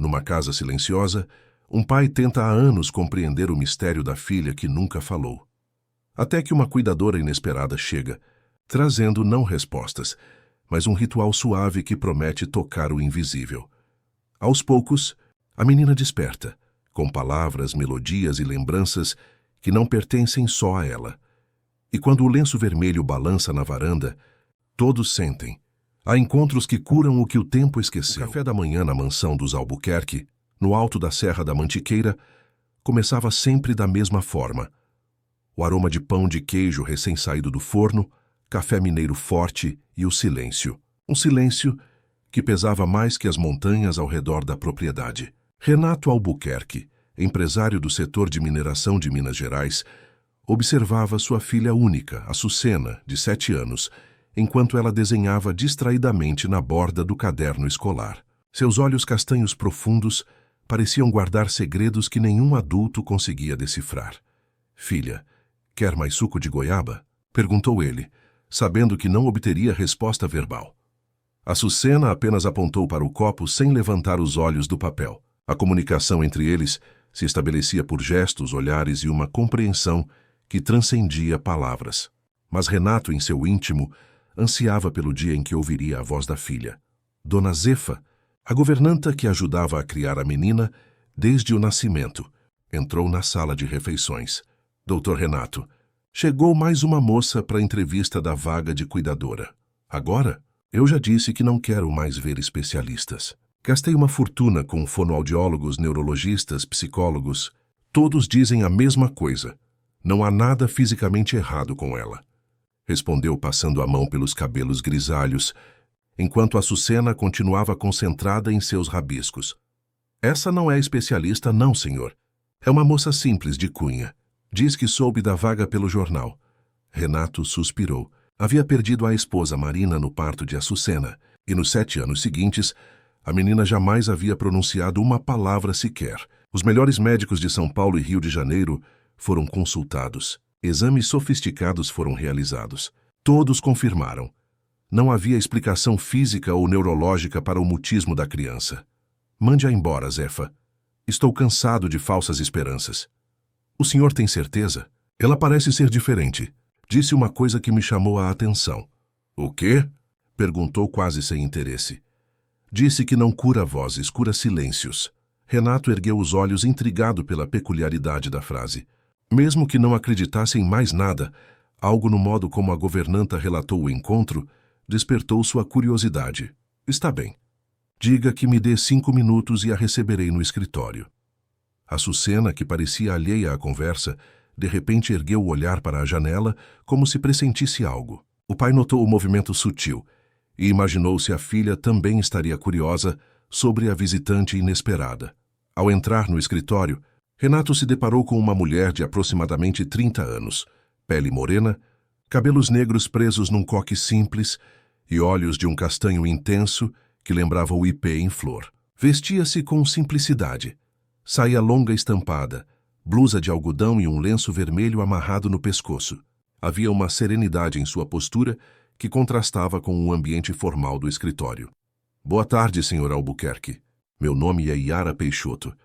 Numa casa silenciosa, um pai tenta há anos compreender o mistério da filha que nunca falou. Até que uma cuidadora inesperada chega, trazendo não respostas, mas um ritual suave que promete tocar o invisível. Aos poucos, a menina desperta, com palavras, melodias e lembranças que não pertencem só a ela. E quando o lenço vermelho balança na varanda, todos sentem. Há encontros que curam o que o tempo esqueceu. O café da manhã na mansão dos Albuquerque, no alto da Serra da Mantiqueira, começava sempre da mesma forma. O aroma de pão de queijo recém-saído do forno, café mineiro forte e o silêncio. Um silêncio que pesava mais que as montanhas ao redor da propriedade. Renato Albuquerque, empresário do setor de mineração de Minas Gerais, observava sua filha única, Açucena, de 7 anos, enquanto ela desenhava distraidamente na borda do caderno escolar. Seus olhos castanhos profundos pareciam guardar segredos que nenhum adulto conseguia decifrar. "Filha, quer mais suco de goiaba?" perguntou ele, sabendo que não obteria resposta verbal. Açucena apenas apontou para o copo sem levantar os olhos do papel. A comunicação entre eles se estabelecia por gestos, olhares e uma compreensão que transcendia palavras. Mas Renato, em seu íntimo, ansiava pelo dia em que ouviria a voz da filha. Dona Zefa, a governanta que ajudava a criar a menina desde o nascimento, entrou na sala de refeições. "Doutor Renato, chegou mais uma moça para a entrevista da vaga de cuidadora. Agora? Eu já disse que não quero mais ver especialistas. Gastei uma fortuna com fonoaudiólogos, neurologistas, psicólogos. Todos dizem a mesma coisa. Não há nada fisicamente errado com ela", respondeu passando a mão pelos cabelos grisalhos, enquanto Açucena continuava concentrada em seus rabiscos. "Essa não é especialista não, senhor. É uma moça simples de cunha. Diz que soube da vaga pelo jornal." Renato suspirou. Havia perdido a esposa Marina no parto de Açucena, e nos 7 anos seguintes, a menina jamais havia pronunciado uma palavra sequer. Os melhores médicos de São Paulo e Rio de Janeiro foram consultados. Exames sofisticados foram realizados. Todos confirmaram. Não havia explicação física ou neurológica para o mutismo da criança. "Mande-a embora, Zefa. Estou cansado de falsas esperanças." "O senhor tem certeza? Ela parece ser diferente. Disse uma coisa que me chamou a atenção." "O quê?" perguntou quase sem interesse. "Disse que não cura vozes, cura silêncios." Renato ergueu os olhos intrigado pela peculiaridade da frase. Mesmo que não acreditasse em mais nada, algo no modo como a governanta relatou o encontro despertou sua curiosidade. "Está bem. Diga que me dê 5 minutos e a receberei no escritório." Açucena, que parecia alheia à conversa, de repente ergueu o olhar para a janela como se pressentisse algo. O pai notou o movimento sutil e imaginou se a filha também estaria curiosa sobre a visitante inesperada. Ao entrar no escritório, Renato se deparou com uma mulher de aproximadamente 30 anos, pele morena, cabelos negros presos num coque simples e olhos de um castanho intenso que lembrava o ipê em flor. Vestia-se com simplicidade. Saia longa estampada, blusa de algodão e um lenço vermelho amarrado no pescoço. Havia uma serenidade em sua postura que contrastava com o ambiente formal do escritório. "Boa tarde, Sr. Albuquerque. Meu nome é Yara Peixoto."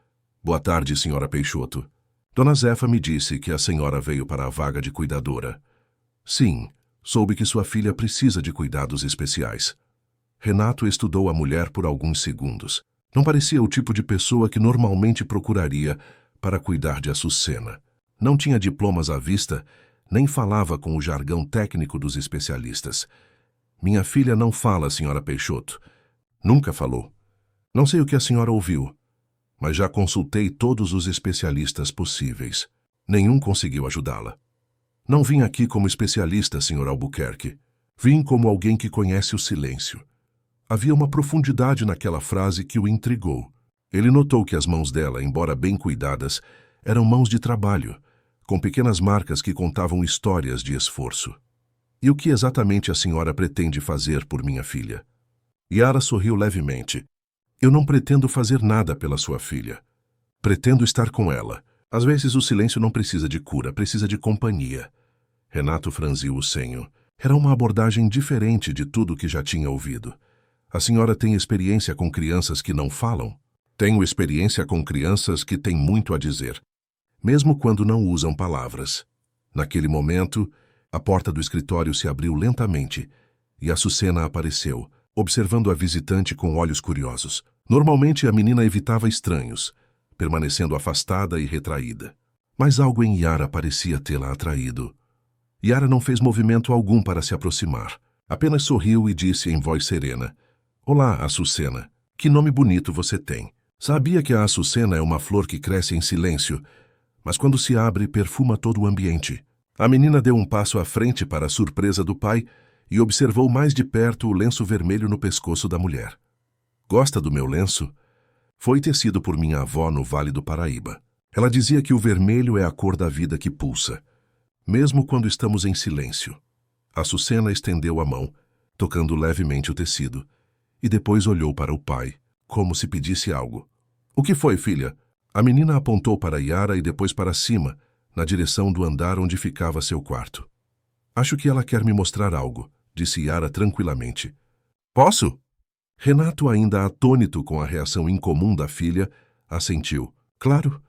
"Boa tarde, Sra. Peixoto. Dona Zefa me disse que a senhora veio para a vaga de cuidadora." "Sim, soube que sua filha precisa de cuidados especiais." Renato estudou a mulher por alguns segundos. Não parecia o tipo de pessoa que normalmente procuraria para cuidar de Açucena. Não tinha diplomas à vista, nem falava com o jargão técnico dos especialistas. "Minha filha não fala, Sra. Peixoto. Nunca falou. Não sei o que a senhora ouviu, mas já consultei todos os especialistas possíveis. Nenhum conseguiu ajudá-la. Não vim aqui como especialista, Sr. Albuquerque. Vim como alguém que conhece o silêncio." Havia uma profundidade naquela frase que o intrigou. Ele notou que as mãos dela, embora bem cuidadas, eram mãos de trabalho, com pequenas marcas que contavam histórias de esforço. "E o que exatamente a senhora pretende fazer por minha filha?" Yara sorriu levemente. "Eu não pretendo fazer nada pela sua filha. Pretendo estar com ela. Às vezes o silêncio não precisa de cura, precisa de companhia." Renato franziu o senho. Era uma abordagem diferente de tudo que já tinha ouvido. "A senhora tem experiência com crianças que não falam?" Tenho experiência com crianças que têm muito a dizer, mesmo quando não usam palavras. Naquele momento, a porta do escritório se abriu lentamente e Açucena apareceu, observando a visitante com olhos curiosos. Normalmente a menina evitava estranhos, permanecendo afastada e retraída. Mas algo em Yara parecia tê-la atraído. Yara não fez movimento algum para se aproximar. Apenas sorriu e disse em voz serena: "Olá, Açucena. Que nome bonito você tem." Sabia que a açucena é uma flor que cresce em silêncio, mas quando se abre, perfuma todo o ambiente. A menina deu um passo à frente para a surpresa do pai e observou mais de perto o lenço vermelho no pescoço da mulher. "Gosta do meu lenço? Foi tecido por minha avó no Vale do Paraíba. Ela dizia que o vermelho é a cor da vida que pulsa, mesmo quando estamos em silêncio." Açucena estendeu a mão, tocando levemente o tecido, e depois olhou para o pai, como se pedisse algo. "O que foi, filha?" A menina apontou para Yara e depois para cima, na direção do andar onde ficava seu quarto. "Acho que ela quer me mostrar algo", disse Yara tranquilamente. "Posso?" Renato, ainda atônito com a reação incomum da filha, assentiu. "Claro."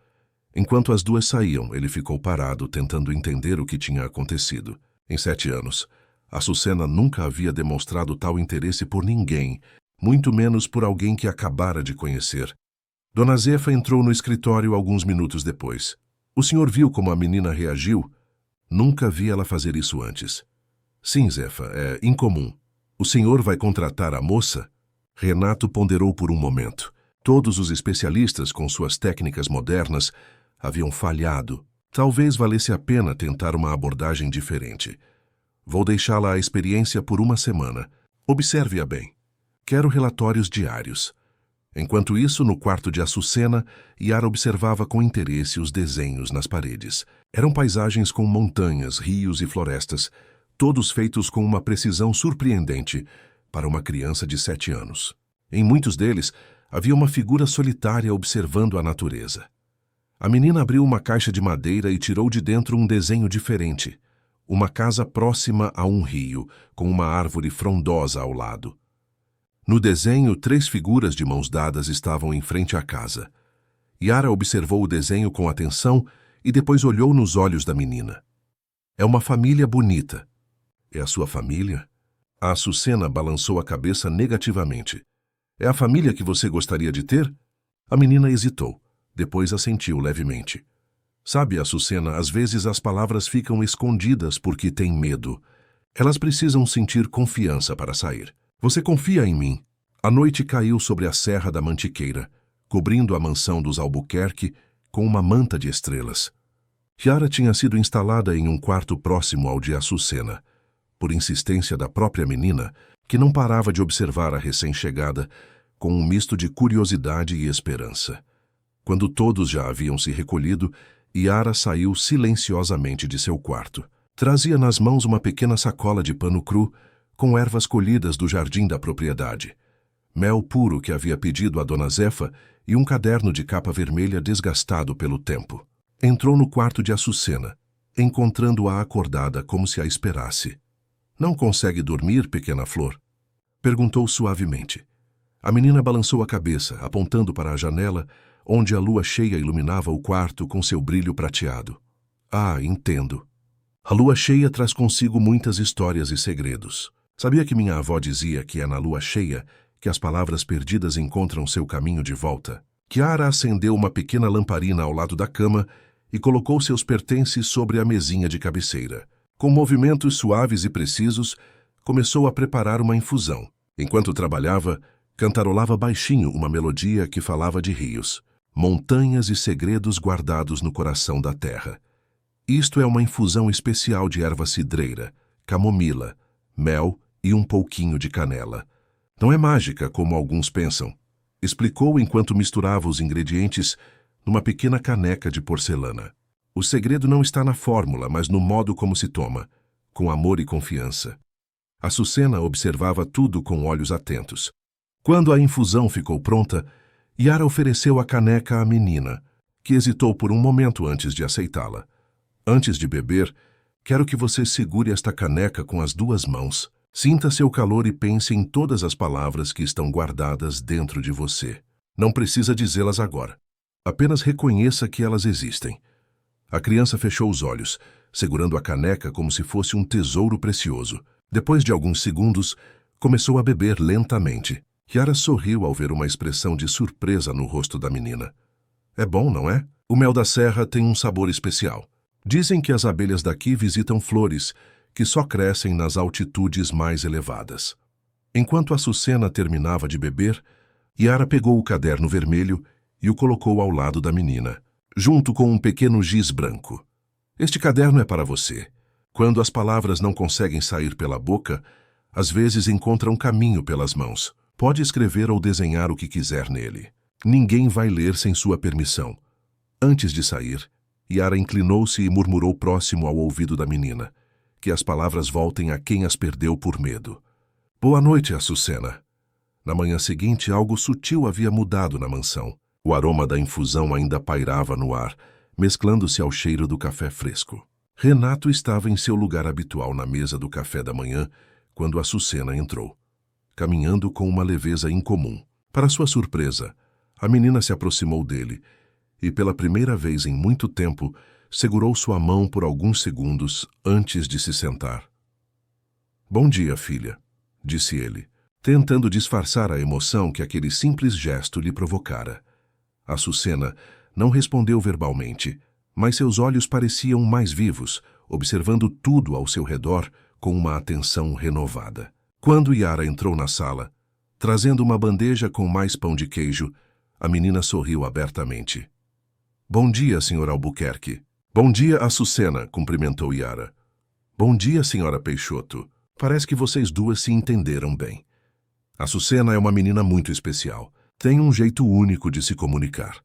Enquanto as duas saíam, ele ficou parado, tentando entender o que tinha acontecido. Em 7 anos, Açucena nunca havia demonstrado tal interesse por ninguém, muito menos por alguém que acabara de conhecer. Dona Zefa entrou no escritório alguns minutos depois. "O senhor viu como a menina reagiu?" "Nunca vi ela fazer isso antes." "Sim, Zefa, é incomum. O senhor vai contratar a moça?" Renato ponderou por um momento. Todos os especialistas, com suas técnicas modernas, haviam falhado. Talvez valesse a pena tentar uma abordagem diferente. "Vou deixá-la à experiência por 1 semana. Observe-a bem. Quero relatórios diários." Enquanto isso, no quarto de Açucena, Yara observava com interesse os desenhos nas paredes. Eram paisagens com montanhas, rios e florestas, todos feitos com uma precisão surpreendente para uma criança de 7 anos. Em muitos deles, havia uma figura solitária observando a natureza. A menina abriu uma caixa de madeira e tirou de dentro um desenho diferente. Uma casa próxima a um rio, com uma árvore frondosa ao lado. No desenho, 3 figuras de mãos dadas estavam em frente à casa. Yara observou o desenho com atenção e depois olhou nos olhos da menina. "É uma família bonita." "É a sua família?" A Açucena balançou a cabeça negativamente. "É a família que você gostaria de ter?" A menina hesitou, depois assentiu levemente. "Sabe, Açucena, às vezes as palavras ficam escondidas porque têm medo. Elas precisam sentir confiança para sair. Você confia em mim?" A noite caiu sobre a Serra da Mantiqueira, cobrindo a mansão dos Albuquerque com uma manta de estrelas. Yara tinha sido instalada em um quarto próximo ao de Açucena, por insistência da própria menina, que não parava de observar a recém-chegada com um misto de curiosidade e esperança. Quando todos já haviam se recolhido, Yara saiu silenciosamente de seu quarto. Trazia nas mãos uma pequena sacola de pano cru com ervas colhidas do jardim da propriedade, mel puro que havia pedido a Dona Zefa e um caderno de capa vermelha desgastado pelo tempo. Entrou no quarto de Açucena, encontrando-a acordada como se a esperasse. "Não consegue dormir, pequena flor?" perguntou suavemente. A menina balançou a cabeça, apontando para a janela, onde a lua cheia iluminava o quarto com seu brilho prateado. "Ah, entendo. A lua cheia traz consigo muitas histórias e segredos. Sabia que minha avó dizia que é na lua cheia que as palavras perdidas encontram seu caminho de volta?" Yara acendeu uma pequena lamparina ao lado da cama e colocou seus pertences sobre a mesinha de cabeceira. Com movimentos suaves e precisos, começou a preparar uma infusão. Enquanto trabalhava, cantarolava baixinho uma melodia que falava de rios, montanhas e segredos guardados no coração da terra. "Isto é uma infusão especial de erva cidreira, camomila, mel e um pouquinho de canela. Não é mágica, como alguns pensam", explicou enquanto misturava os ingredientes numa pequena caneca de porcelana. "O segredo não está na fórmula, mas no modo como se toma, com amor e confiança." Açucena observava tudo com olhos atentos. Quando a infusão ficou pronta, Yara ofereceu a caneca à menina, que hesitou por um momento antes de aceitá-la. "Antes de beber, quero que você segure esta caneca com as 2 mãos. Sinta seu calor e pense em todas as palavras que estão guardadas dentro de você." Não precisa dizê-las agora. Apenas reconheça que elas existem. A criança fechou os olhos, segurando a caneca como se fosse um tesouro precioso. Depois de alguns segundos, começou a beber lentamente. Yara sorriu ao ver uma expressão de surpresa no rosto da menina. É bom, não é? O mel da serra tem um sabor especial. Dizem que as abelhas daqui visitam flores que só crescem nas altitudes mais elevadas. Enquanto Açucena terminava de beber, Yara pegou o caderno vermelho e o colocou ao lado da menina, junto com um pequeno giz branco. Este caderno é para você. Quando as palavras não conseguem sair pela boca, às vezes encontram caminho pelas mãos. Pode escrever ou desenhar o que quiser nele. Ninguém vai ler sem sua permissão. Antes de sair, Yara inclinou-se e murmurou próximo ao ouvido da menina, que as palavras voltem a quem as perdeu por medo. Boa noite, Açucena. Na manhã seguinte, algo sutil havia mudado na mansão. O aroma da infusão ainda pairava no ar, mesclando-se ao cheiro do café fresco. Renato estava em seu lugar habitual na mesa do café da manhã quando Açucena entrou, caminhando com uma leveza incomum. Para sua surpresa, a menina se aproximou dele e, pela primeira vez em muito tempo, segurou sua mão por alguns segundos antes de se sentar. Bom dia, filha, disse ele, tentando disfarçar a emoção que aquele simples gesto lhe provocara. Açucena não respondeu verbalmente, mas seus olhos pareciam mais vivos, observando tudo ao seu redor com uma atenção renovada. Quando Yara entrou na sala, trazendo uma bandeja com mais pão de queijo, a menina sorriu abertamente. Bom dia, Sr. Albuquerque. Bom dia, Açucena, cumprimentou Yara. Bom dia, Sra. Peixoto. Parece que vocês duas se entenderam bem. Açucena é uma menina muito especial. Tem um jeito único de se comunicar.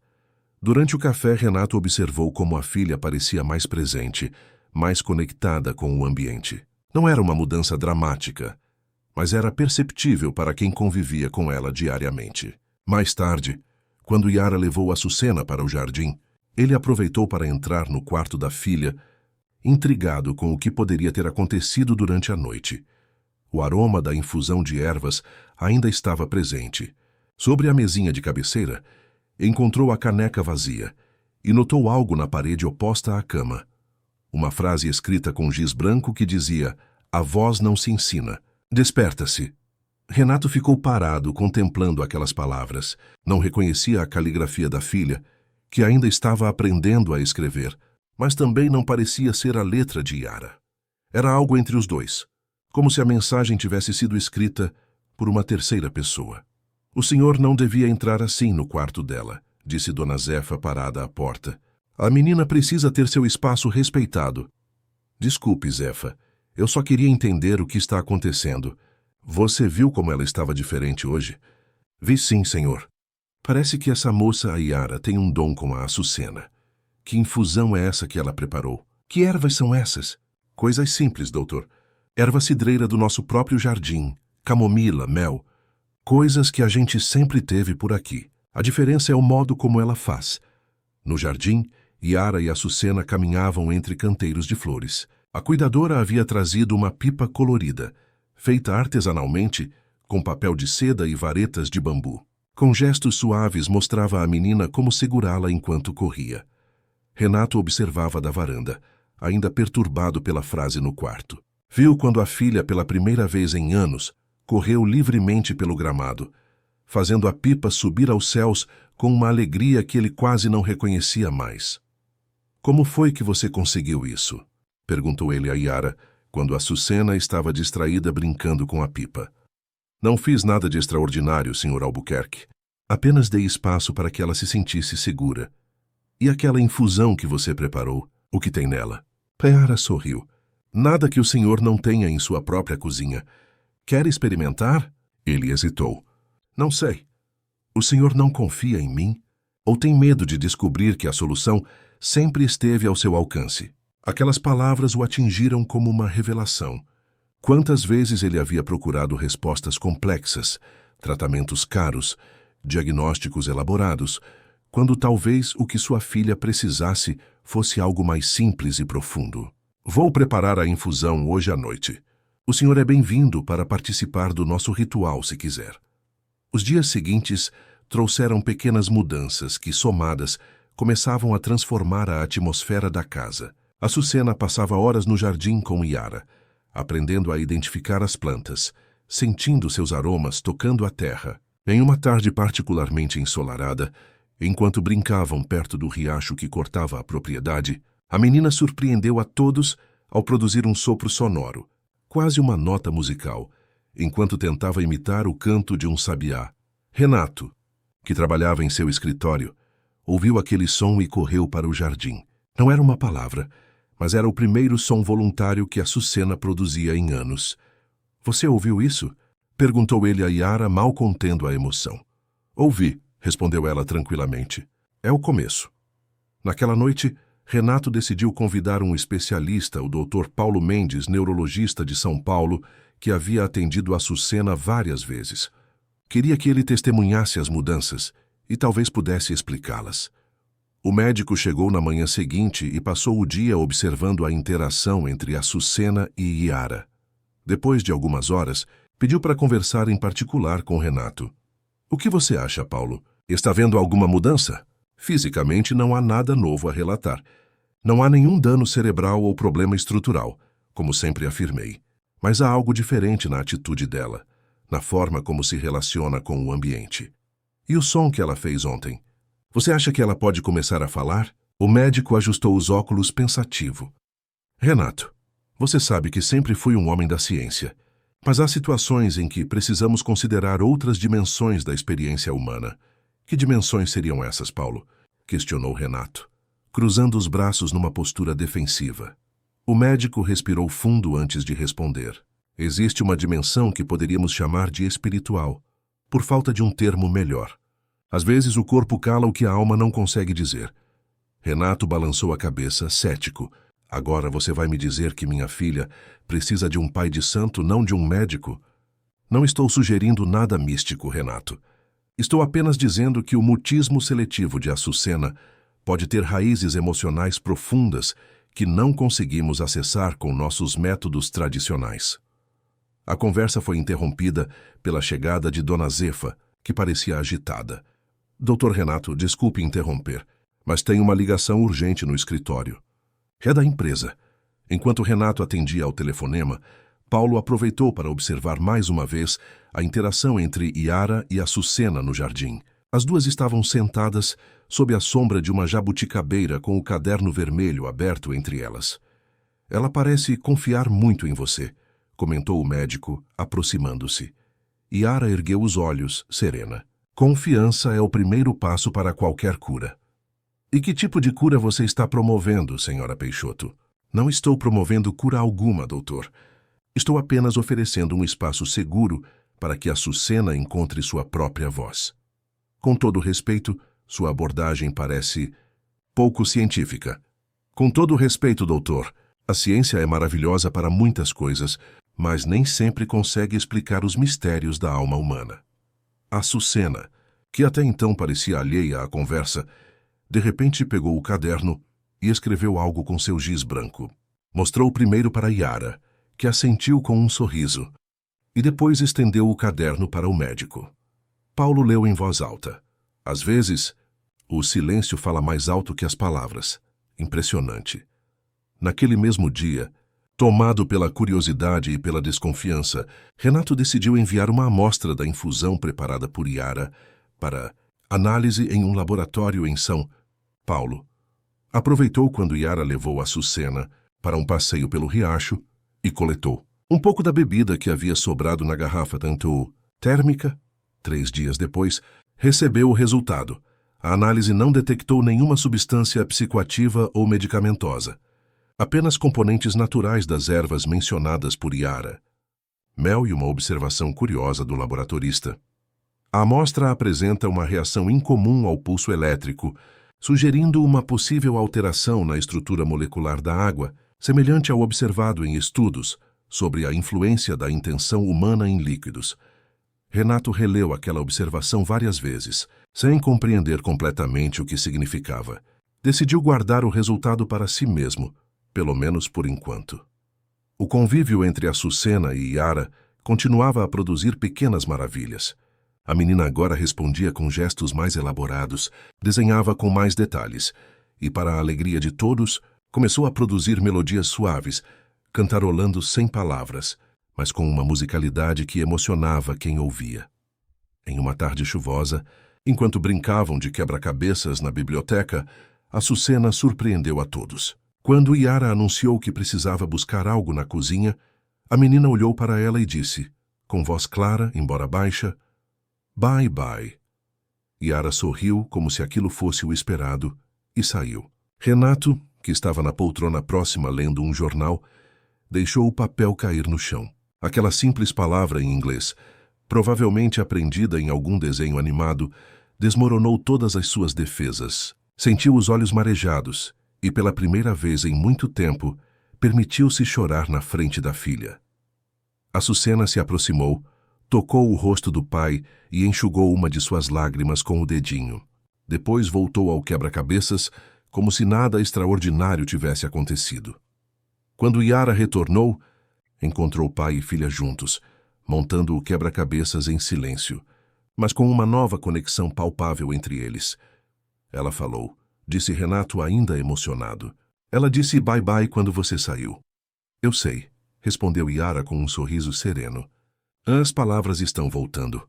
Durante o café, Renato observou como a filha parecia mais presente, mais conectada com o ambiente. Não era uma mudança dramática, mas era perceptível para quem convivia com ela diariamente. Mais tarde, quando Yara levou Açucena para o jardim, ele aproveitou para entrar no quarto da filha, intrigado com o que poderia ter acontecido durante a noite. O aroma da infusão de ervas ainda estava presente. Sobre a mesinha de cabeceira, encontrou a caneca vazia e notou algo na parede oposta à cama. Uma frase escrita com giz branco que dizia: "A voz não se ensina. Desperta-se." Renato ficou parado contemplando aquelas palavras. Não reconhecia a caligrafia da filha, que ainda estava aprendendo a escrever, mas também não parecia ser a letra de Yara. Era algo entre os dois, como se a mensagem tivesse sido escrita por uma terceira pessoa. O senhor não devia entrar assim no quarto dela, disse Dona Zefa parada à porta. A menina precisa ter seu espaço respeitado. Desculpe, Zefa. Eu só queria entender o que está acontecendo. Você viu como ela estava diferente hoje? Vi sim, senhor. Parece que essa moça, a Yara, tem um dom com a Açucena. Que infusão é essa que ela preparou? Que ervas são essas? Coisas simples, doutor. Erva cidreira do nosso próprio jardim, camomila, mel. Coisas que a gente sempre teve por aqui. A diferença é o modo como ela faz. No jardim, Yara e Açucena caminhavam entre canteiros de flores. A cuidadora havia trazido uma pipa colorida, feita artesanalmente, com papel de seda e varetas de bambu. Com gestos suaves mostrava à menina como segurá-la enquanto corria. Renato observava da varanda, ainda perturbado pela frase no quarto. Viu quando a filha, pela primeira vez em anos, correu livremente pelo gramado, fazendo a pipa subir aos céus com uma alegria que ele quase não reconhecia mais. Como foi que você conseguiu isso? Perguntou ele a Yara, quando Açucena estava distraída brincando com a pipa. Não fiz nada de extraordinário, Sr. Albuquerque. Apenas dei espaço para que ela se sentisse segura. E aquela infusão que você preparou, o que tem nela? Yara sorriu. Nada que o senhor não tenha em sua própria cozinha. Quer experimentar? Ele hesitou. Não sei. O senhor não confia em mim? Ou tem medo de descobrir que a solução sempre esteve ao seu alcance? Aquelas palavras o atingiram como uma revelação. Quantas vezes ele havia procurado respostas complexas, tratamentos caros, diagnósticos elaborados, quando talvez o que sua filha precisasse fosse algo mais simples e profundo. Vou preparar a infusão hoje à noite. O senhor é bem-vindo para participar do nosso ritual, se quiser. Os dias seguintes trouxeram pequenas mudanças que, somadas, começavam a transformar a atmosfera da casa. Açucena passava horas no jardim com Yara, aprendendo a identificar as plantas, sentindo seus aromas tocando a terra. Em uma tarde particularmente ensolarada, enquanto brincavam perto do riacho que cortava a propriedade, a menina surpreendeu a todos ao produzir um sopro sonoro, quase uma nota musical, enquanto tentava imitar o canto de um sabiá. Renato, que trabalhava em seu escritório, ouviu aquele som e correu para o jardim. Não era uma palavra, mas era o primeiro som voluntário que Açucena produzia em anos. "Você ouviu isso?" perguntou ele a Yara, mal contendo a emoção. "Ouvi", respondeu ela tranquilamente. "É o começo." Naquela noite, Renato decidiu convidar um especialista, o Dr. Paulo Mendes, neurologista de São Paulo, que havia atendido Açucena várias vezes. Queria que ele testemunhasse as mudanças e talvez pudesse explicá-las. O médico chegou na manhã seguinte e passou o dia observando a interação entre Açucena e Yara. Depois de algumas horas, pediu para conversar em particular com Renato. "O que você acha, Paulo? Está vendo alguma mudança?" "Fisicamente não há nada novo a relatar. Não há nenhum dano cerebral ou problema estrutural, como sempre afirmei. Mas há algo diferente na atitude dela, na forma como se relaciona com o ambiente." "E o som que ela fez ontem? Você acha que ela pode começar a falar?" O médico ajustou os óculos pensativo. "Renato, você sabe que sempre fui um homem da ciência, mas há situações em que precisamos considerar outras dimensões da experiência humana." "Que dimensões seriam essas, Paulo?" questionou Renato, cruzando os braços numa postura defensiva. O médico respirou fundo antes de responder. "Existe uma dimensão que poderíamos chamar de espiritual, por falta de um termo melhor. Às vezes o corpo cala o que a alma não consegue dizer." Renato balançou a cabeça, cético. "Agora você vai me dizer que minha filha precisa de um pai de santo, não de um médico?" "Não estou sugerindo nada místico, Renato. Estou apenas dizendo que o mutismo seletivo de Açucena pode ter raízes emocionais profundas que não conseguimos acessar com nossos métodos tradicionais." A conversa foi interrompida pela chegada de Dona Zefa, que parecia agitada. "Dr. Renato, desculpe interromper, mas tenho uma ligação urgente no escritório." "É da empresa." Enquanto Renato atendia ao telefonema, Paulo aproveitou para observar mais uma vez a interação entre Yara e Açucena no jardim. As duas estavam sentadas sob a sombra de uma jabuticabeira com o caderno vermelho aberto entre elas. "Ela parece confiar muito em você", comentou o médico, aproximando-se. Yara ergueu os olhos, serena. "Confiança é o primeiro passo para qualquer cura." "E que tipo de cura você está promovendo, senhora Peixoto?" "Não estou promovendo cura alguma, doutor. Estou apenas oferecendo um espaço seguro para que Açucena encontre sua própria voz." "Com todo respeito, sua abordagem parece pouco científica." "Com todo respeito, doutor, a ciência é maravilhosa para muitas coisas, mas nem sempre consegue explicar os mistérios da alma humana." Açucena, que até então parecia alheia à conversa, de repente pegou o caderno e escreveu algo com seu giz branco. Mostrou primeiro para Yara, que assentiu com um sorriso, e depois estendeu o caderno para o médico. Paulo leu em voz alta. Às vezes, o silêncio fala mais alto que as palavras. Impressionante. Naquele mesmo dia, tomado pela curiosidade e pela desconfiança, Renato decidiu enviar uma amostra da infusão preparada por Yara para análise em um laboratório em São Paulo. Aproveitou quando Yara levou Açucena para um passeio pelo riacho e coletou um pouco da bebida que havia sobrado na garrafa tanto térmica. 3 dias depois, recebeu o resultado. A análise não detectou nenhuma substância psicoativa ou medicamentosa. Apenas componentes naturais das ervas mencionadas por Yara. Mel e uma observação curiosa do laboratorista. A amostra apresenta uma reação incomum ao pulso elétrico, sugerindo uma possível alteração na estrutura molecular da água, semelhante ao observado em estudos sobre a influência da intenção humana em líquidos. Renato releu aquela observação várias vezes, sem compreender completamente o que significava. Decidiu guardar o resultado para si mesmo, pelo menos por enquanto. O convívio entre Açucena e Yara continuava a produzir pequenas maravilhas. A menina agora respondia com gestos mais elaborados, desenhava com mais detalhes, e, para a alegria de todos, começou a produzir melodias suaves, cantarolando sem palavras, mas com uma musicalidade que emocionava quem ouvia. Em uma tarde chuvosa, enquanto brincavam de quebra-cabeças na biblioteca, Açucena surpreendeu a todos. Quando Yara anunciou que precisava buscar algo na cozinha, a menina olhou para ela e disse, com voz clara, embora baixa, "Bye, bye." Yara sorriu como se aquilo fosse o esperado e saiu. Renato, que estava na poltrona próxima lendo um jornal, deixou o papel cair no chão. Aquela simples palavra em inglês, provavelmente aprendida em algum desenho animado, desmoronou todas as suas defesas. Sentiu os olhos marejados e, pela primeira vez em muito tempo, permitiu-se chorar na frente da filha. Açucena se aproximou, tocou o rosto do pai e enxugou uma de suas lágrimas com o dedinho. Depois voltou ao quebra-cabeças, como se nada extraordinário tivesse acontecido. Quando Yara retornou, encontrou pai e filha juntos, montando o quebra-cabeças em silêncio, mas com uma nova conexão palpável entre eles. Ela falou, disse Renato ainda emocionado. Ela disse bye-bye quando você saiu. Eu sei, respondeu Yara com um sorriso sereno. As palavras estão voltando,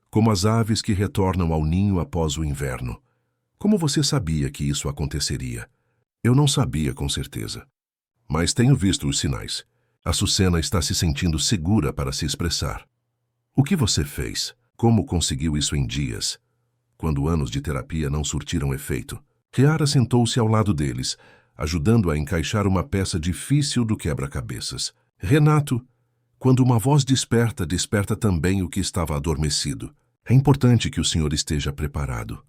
como as aves que retornam ao ninho após o inverno. Como você sabia que isso aconteceria? Eu não sabia com certeza. Mas tenho visto os sinais. Açucena está se sentindo segura para se expressar. O que você fez? Como conseguiu isso em dias? Quando anos de terapia não surtiram efeito. Yara sentou-se ao lado deles, ajudando a encaixar uma peça difícil do quebra-cabeças. Renato, quando uma voz desperta, desperta também o que estava adormecido. É importante que o senhor esteja preparado.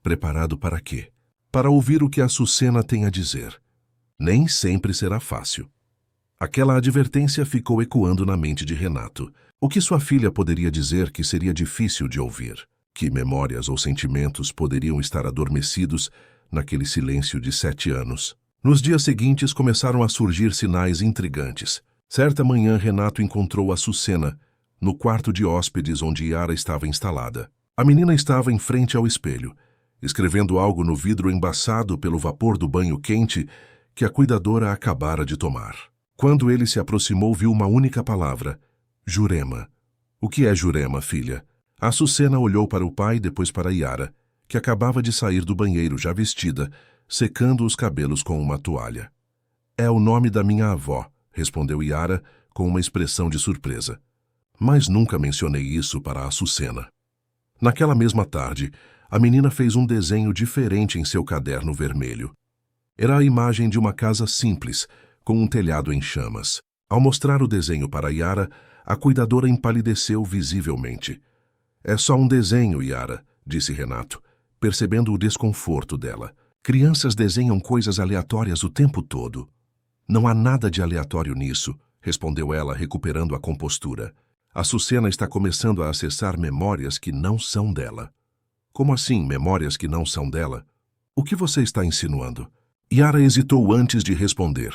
Preparado para quê? Para ouvir o que Açucena tem a dizer. Nem sempre será fácil. Aquela advertência ficou ecoando na mente de Renato. O que sua filha poderia dizer que seria difícil de ouvir? Que memórias ou sentimentos poderiam estar adormecidos naquele silêncio de 7 anos? Nos dias seguintes começaram a surgir sinais intrigantes. Certa manhã Renato encontrou Açucena no quarto de hóspedes onde Yara estava instalada. A menina estava em frente ao espelho, escrevendo algo no vidro embaçado pelo vapor do banho quente que a cuidadora acabara de tomar. Quando ele se aproximou, viu uma única palavra, Jurema. O que é Jurema, filha? Açucena olhou para o pai e depois para Yara, que acabava de sair do banheiro já vestida, secando os cabelos com uma toalha. É o nome da minha avó, respondeu Yara com uma expressão de surpresa. Mas nunca mencionei isso para Açucena. Naquela mesma tarde, a menina fez um desenho diferente em seu caderno vermelho. Era a imagem de uma casa simples, com um telhado em chamas. Ao mostrar o desenho para Yara, a cuidadora empalideceu visivelmente. É só um desenho, Yara, disse Renato, percebendo o desconforto dela. Crianças desenham coisas aleatórias o tempo todo. Não há nada de aleatório nisso, respondeu ela, recuperando a compostura. Açucena está começando a acessar memórias que não são dela. Como assim, memórias que não são dela? O que você está insinuando? Yara hesitou antes de responder.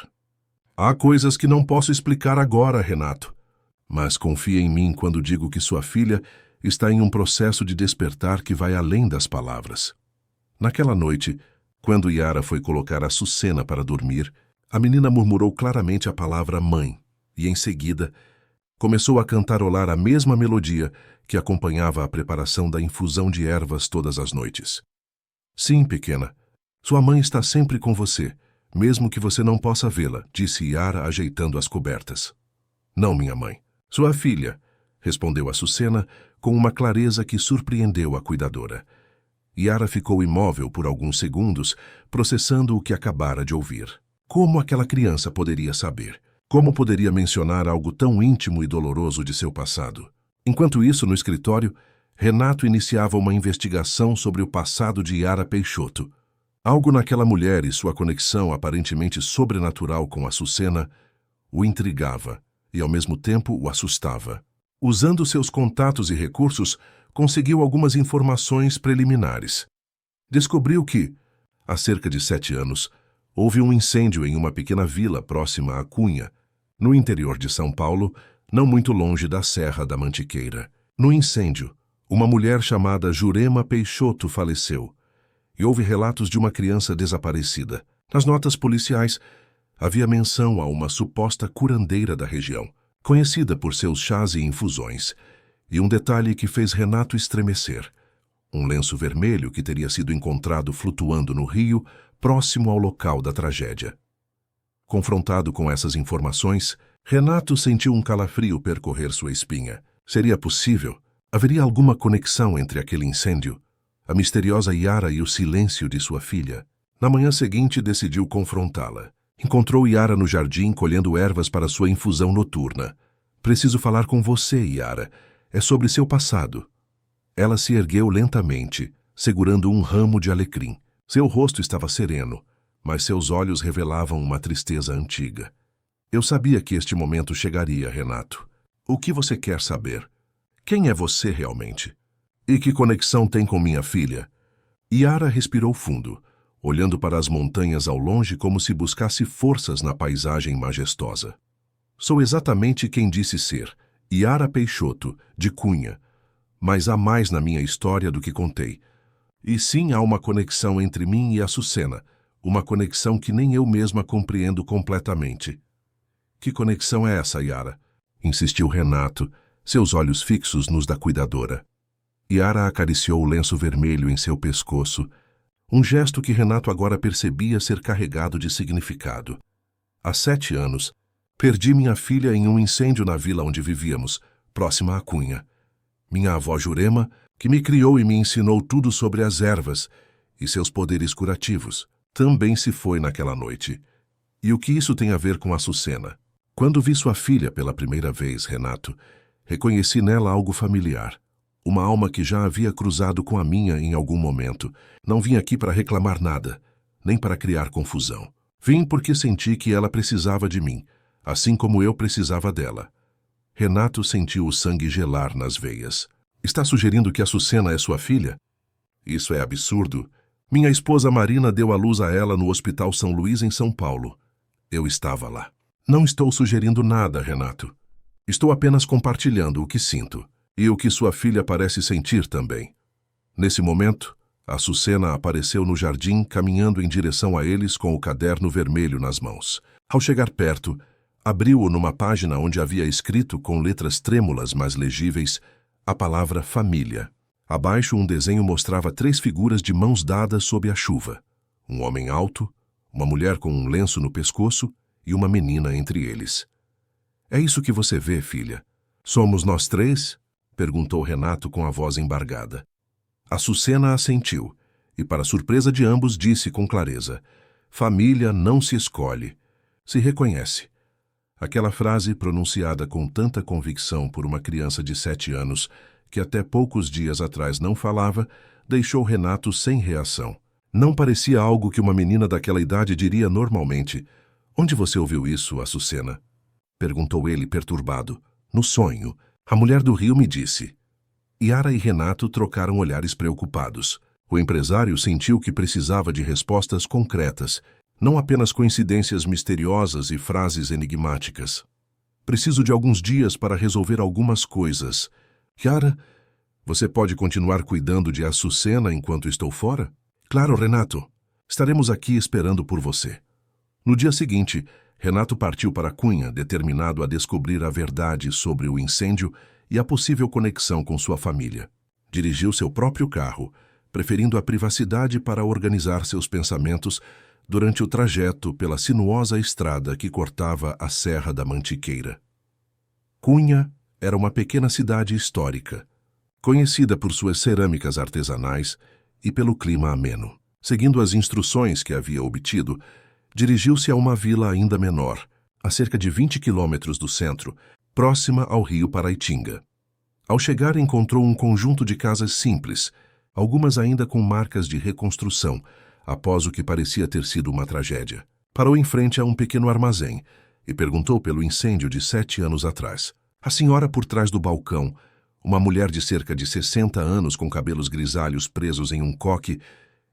Há coisas que não posso explicar agora, Renato. Mas confie em mim quando digo que sua filha está em um processo de despertar que vai além das palavras. Naquela noite, quando Yara foi colocar Açucena para dormir, a menina murmurou claramente a palavra mãe e, em seguida, começou a cantarolar a mesma melodia que acompanhava a preparação da infusão de ervas todas as noites. Sim, pequena, sua mãe está sempre com você, mesmo que você não possa vê-la, disse Yara ajeitando as cobertas. Não, minha mãe. Sua filha, respondeu Açucena com uma clareza que surpreendeu a cuidadora. Yara ficou imóvel por alguns segundos, processando o que acabara de ouvir. Como aquela criança poderia saber? Como poderia mencionar algo tão íntimo e doloroso de seu passado? Enquanto isso, no escritório, Renato iniciava uma investigação sobre o passado de Yara Peixoto. Algo naquela mulher e sua conexão aparentemente sobrenatural com Açucena o intrigava e, ao mesmo tempo, o assustava. Usando seus contatos e recursos, conseguiu algumas informações preliminares. Descobriu que, há cerca de 7 anos, houve um incêndio em uma pequena vila próxima a Cunha, no interior de São Paulo, não muito longe da Serra da Mantiqueira. No incêndio, Uma mulher chamada Jurema Peixoto faleceu, e houve relatos de uma criança desaparecida. Nas notas policiais, havia menção a uma suposta curandeira da região, conhecida por seus chás e infusões, e um detalhe que fez Renato estremecer: um lenço vermelho que teria sido encontrado flutuando no rio, próximo ao local da tragédia. Confrontado com essas informações, Renato sentiu um calafrio percorrer sua espinha. Seria possível? Haveria alguma conexão entre aquele incêndio, a misteriosa Yara e o silêncio de sua filha? Na manhã seguinte, decidiu confrontá-la. Encontrou Yara no jardim colhendo ervas para sua infusão noturna. Preciso falar com você, Yara. É sobre seu passado. Ela se ergueu lentamente, segurando um ramo de alecrim. Seu rosto estava sereno, mas seus olhos revelavam uma tristeza antiga. Eu sabia que este momento chegaria, Renato. O que você quer saber? Quem é você realmente? E que conexão tem com minha filha? Yara respirou fundo, olhando para as montanhas ao longe como se buscasse forças na paisagem majestosa. Sou exatamente quem disse ser, Yara Peixoto, de Cunha, mas há mais na minha história do que contei. E sim, há uma conexão entre mim e a Açucena, uma conexão que nem eu mesma compreendo completamente. Que conexão é essa, Yara? Insistiu Renato, seus olhos fixos nos da cuidadora. Yara acariciou o lenço vermelho em seu pescoço, um gesto que Renato agora percebia ser carregado de significado. Há 7 anos, perdi minha filha em um incêndio na vila onde vivíamos, próxima à Cunha. Minha avó Jurema, que me criou e me ensinou tudo sobre as ervas e seus poderes curativos, também se foi naquela noite. E o que isso tem a ver com a Açucena? Quando vi sua filha pela primeira vez, Renato, reconheci nela algo familiar. Uma alma que já havia cruzado com a minha em algum momento. Não vim aqui para reclamar nada, nem para criar confusão. Vim porque senti que ela precisava de mim, assim como eu precisava dela. Renato sentiu o sangue gelar nas veias. Está sugerindo que a Açucena é sua filha? Isso é absurdo. Minha esposa Marina deu à luz a ela no Hospital São Luís, em São Paulo. Eu estava lá. Não estou sugerindo nada, Renato. Estou apenas compartilhando o que sinto. E o que sua filha parece sentir também. Nesse momento, a Açucena apareceu no jardim, caminhando em direção a eles com o caderno vermelho nas mãos. Ao chegar perto, abriu-o numa página onde havia escrito, com letras trêmulas mas legíveis, a palavra família. Abaixo, um desenho mostrava 3 figuras de mãos dadas sob a chuva. Um homem alto, uma mulher com um lenço no pescoço e uma menina entre eles. É isso que você vê, filha? Somos nós 3? Perguntou Renato com a voz embargada. A Açucena assentiu e, para surpresa de ambos, disse com clareza: família não se escolhe, se reconhece. Aquela frase, pronunciada com tanta convicção por uma criança de 7 anos, que até poucos dias atrás não falava, deixou Renato sem reação. Não parecia algo que uma menina daquela idade diria normalmente. Onde você ouviu isso, Açucena? Perguntou ele, perturbado. No sonho. A mulher do rio me disse. Yara e Renato trocaram olhares preocupados. O empresário sentiu que precisava de respostas concretas, não apenas coincidências misteriosas e frases enigmáticas. Preciso de alguns dias para resolver algumas coisas. Yara, você pode continuar cuidando de Açucena enquanto estou fora? Claro, Renato. Estaremos aqui esperando por você. No dia seguinte, Renato partiu para Cunha, determinado a descobrir a verdade sobre o incêndio e a possível conexão com sua família. Dirigiu seu próprio carro, preferindo a privacidade para organizar seus pensamentos durante o trajeto pela sinuosa estrada que cortava a Serra da Mantiqueira. Cunha era uma pequena cidade histórica, conhecida por suas cerâmicas artesanais e pelo clima ameno. Seguindo as instruções que havia obtido, dirigiu-se a uma vila ainda menor, a cerca de 20 quilômetros do centro, próxima ao rio Paraitinga. Ao chegar, encontrou um conjunto de casas simples, algumas ainda com marcas de reconstrução, após o que parecia ter sido uma tragédia. Parou em frente a um pequeno armazém e perguntou pelo incêndio de 7 anos atrás. A senhora por trás do balcão, uma mulher de cerca de 60 anos com cabelos grisalhos presos em um coque,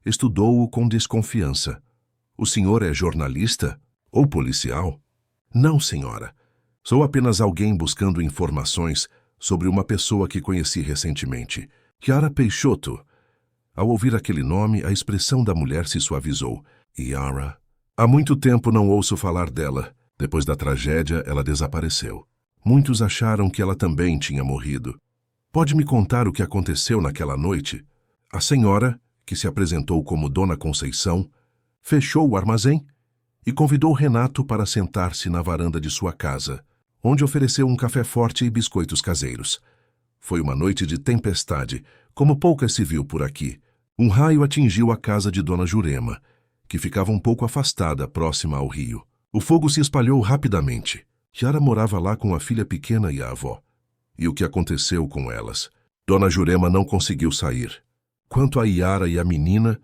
estudou-o com desconfiança. O senhor é jornalista ou policial? Não, senhora. Sou apenas alguém buscando informações sobre uma pessoa que conheci recentemente. Yara Peixoto. Ao ouvir aquele nome, a expressão da mulher se suavizou. Yara. Há muito tempo não ouço falar dela. Depois da tragédia, ela desapareceu. Muitos acharam que ela também tinha morrido. Pode me contar o que aconteceu naquela noite? A senhora, que se apresentou como Dona Conceição, fechou o armazém e convidou Renato para sentar-se na varanda de sua casa, onde ofereceu um café forte e biscoitos caseiros. Foi uma noite de tempestade, como poucas se viu por aqui. Um raio atingiu a casa de Dona Jurema, que ficava um pouco afastada, próxima ao rio. O fogo se espalhou rapidamente. Yara morava lá com a filha pequena e a avó. E o que aconteceu com elas? Dona Jurema não conseguiu sair. Quanto a Yara e a menina,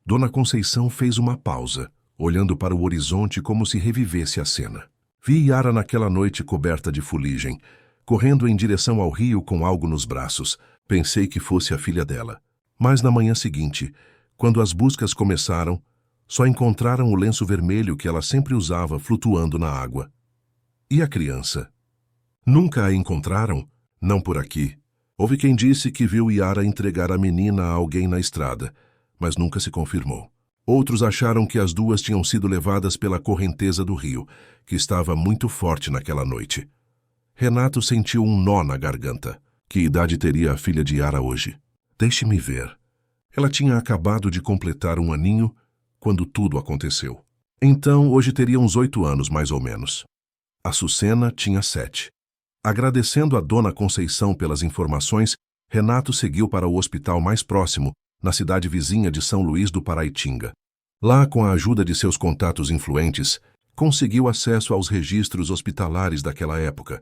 Dona Conceição fez uma pausa, olhando para o horizonte como se revivesse a cena. Vi Yara naquela noite coberta de fuligem, correndo em direção ao rio com algo nos braços. Pensei que fosse a filha dela. Mas na manhã seguinte, quando as buscas começaram, só encontraram o lenço vermelho que ela sempre usava flutuando na água. E a criança? Nunca a encontraram? Não por aqui. Houve quem disse que viu Yara entregar a menina a alguém na estrada, mas nunca se confirmou. Outros acharam que as duas tinham sido levadas pela correnteza do rio, que estava muito forte naquela noite. Renato sentiu um nó na garganta. Que idade teria a filha de Yara hoje? Deixe-me ver. Ela tinha acabado de completar 1 aninho quando tudo aconteceu. Então, hoje teria uns 8 anos, mais ou menos. A Açucena tinha 7. Agradecendo a Dona Conceição pelas informações, Renato seguiu para o hospital mais próximo, na cidade vizinha de São Luís do Paraitinga. Lá, com a ajuda de seus contatos influentes, conseguiu acesso aos registros hospitalares daquela época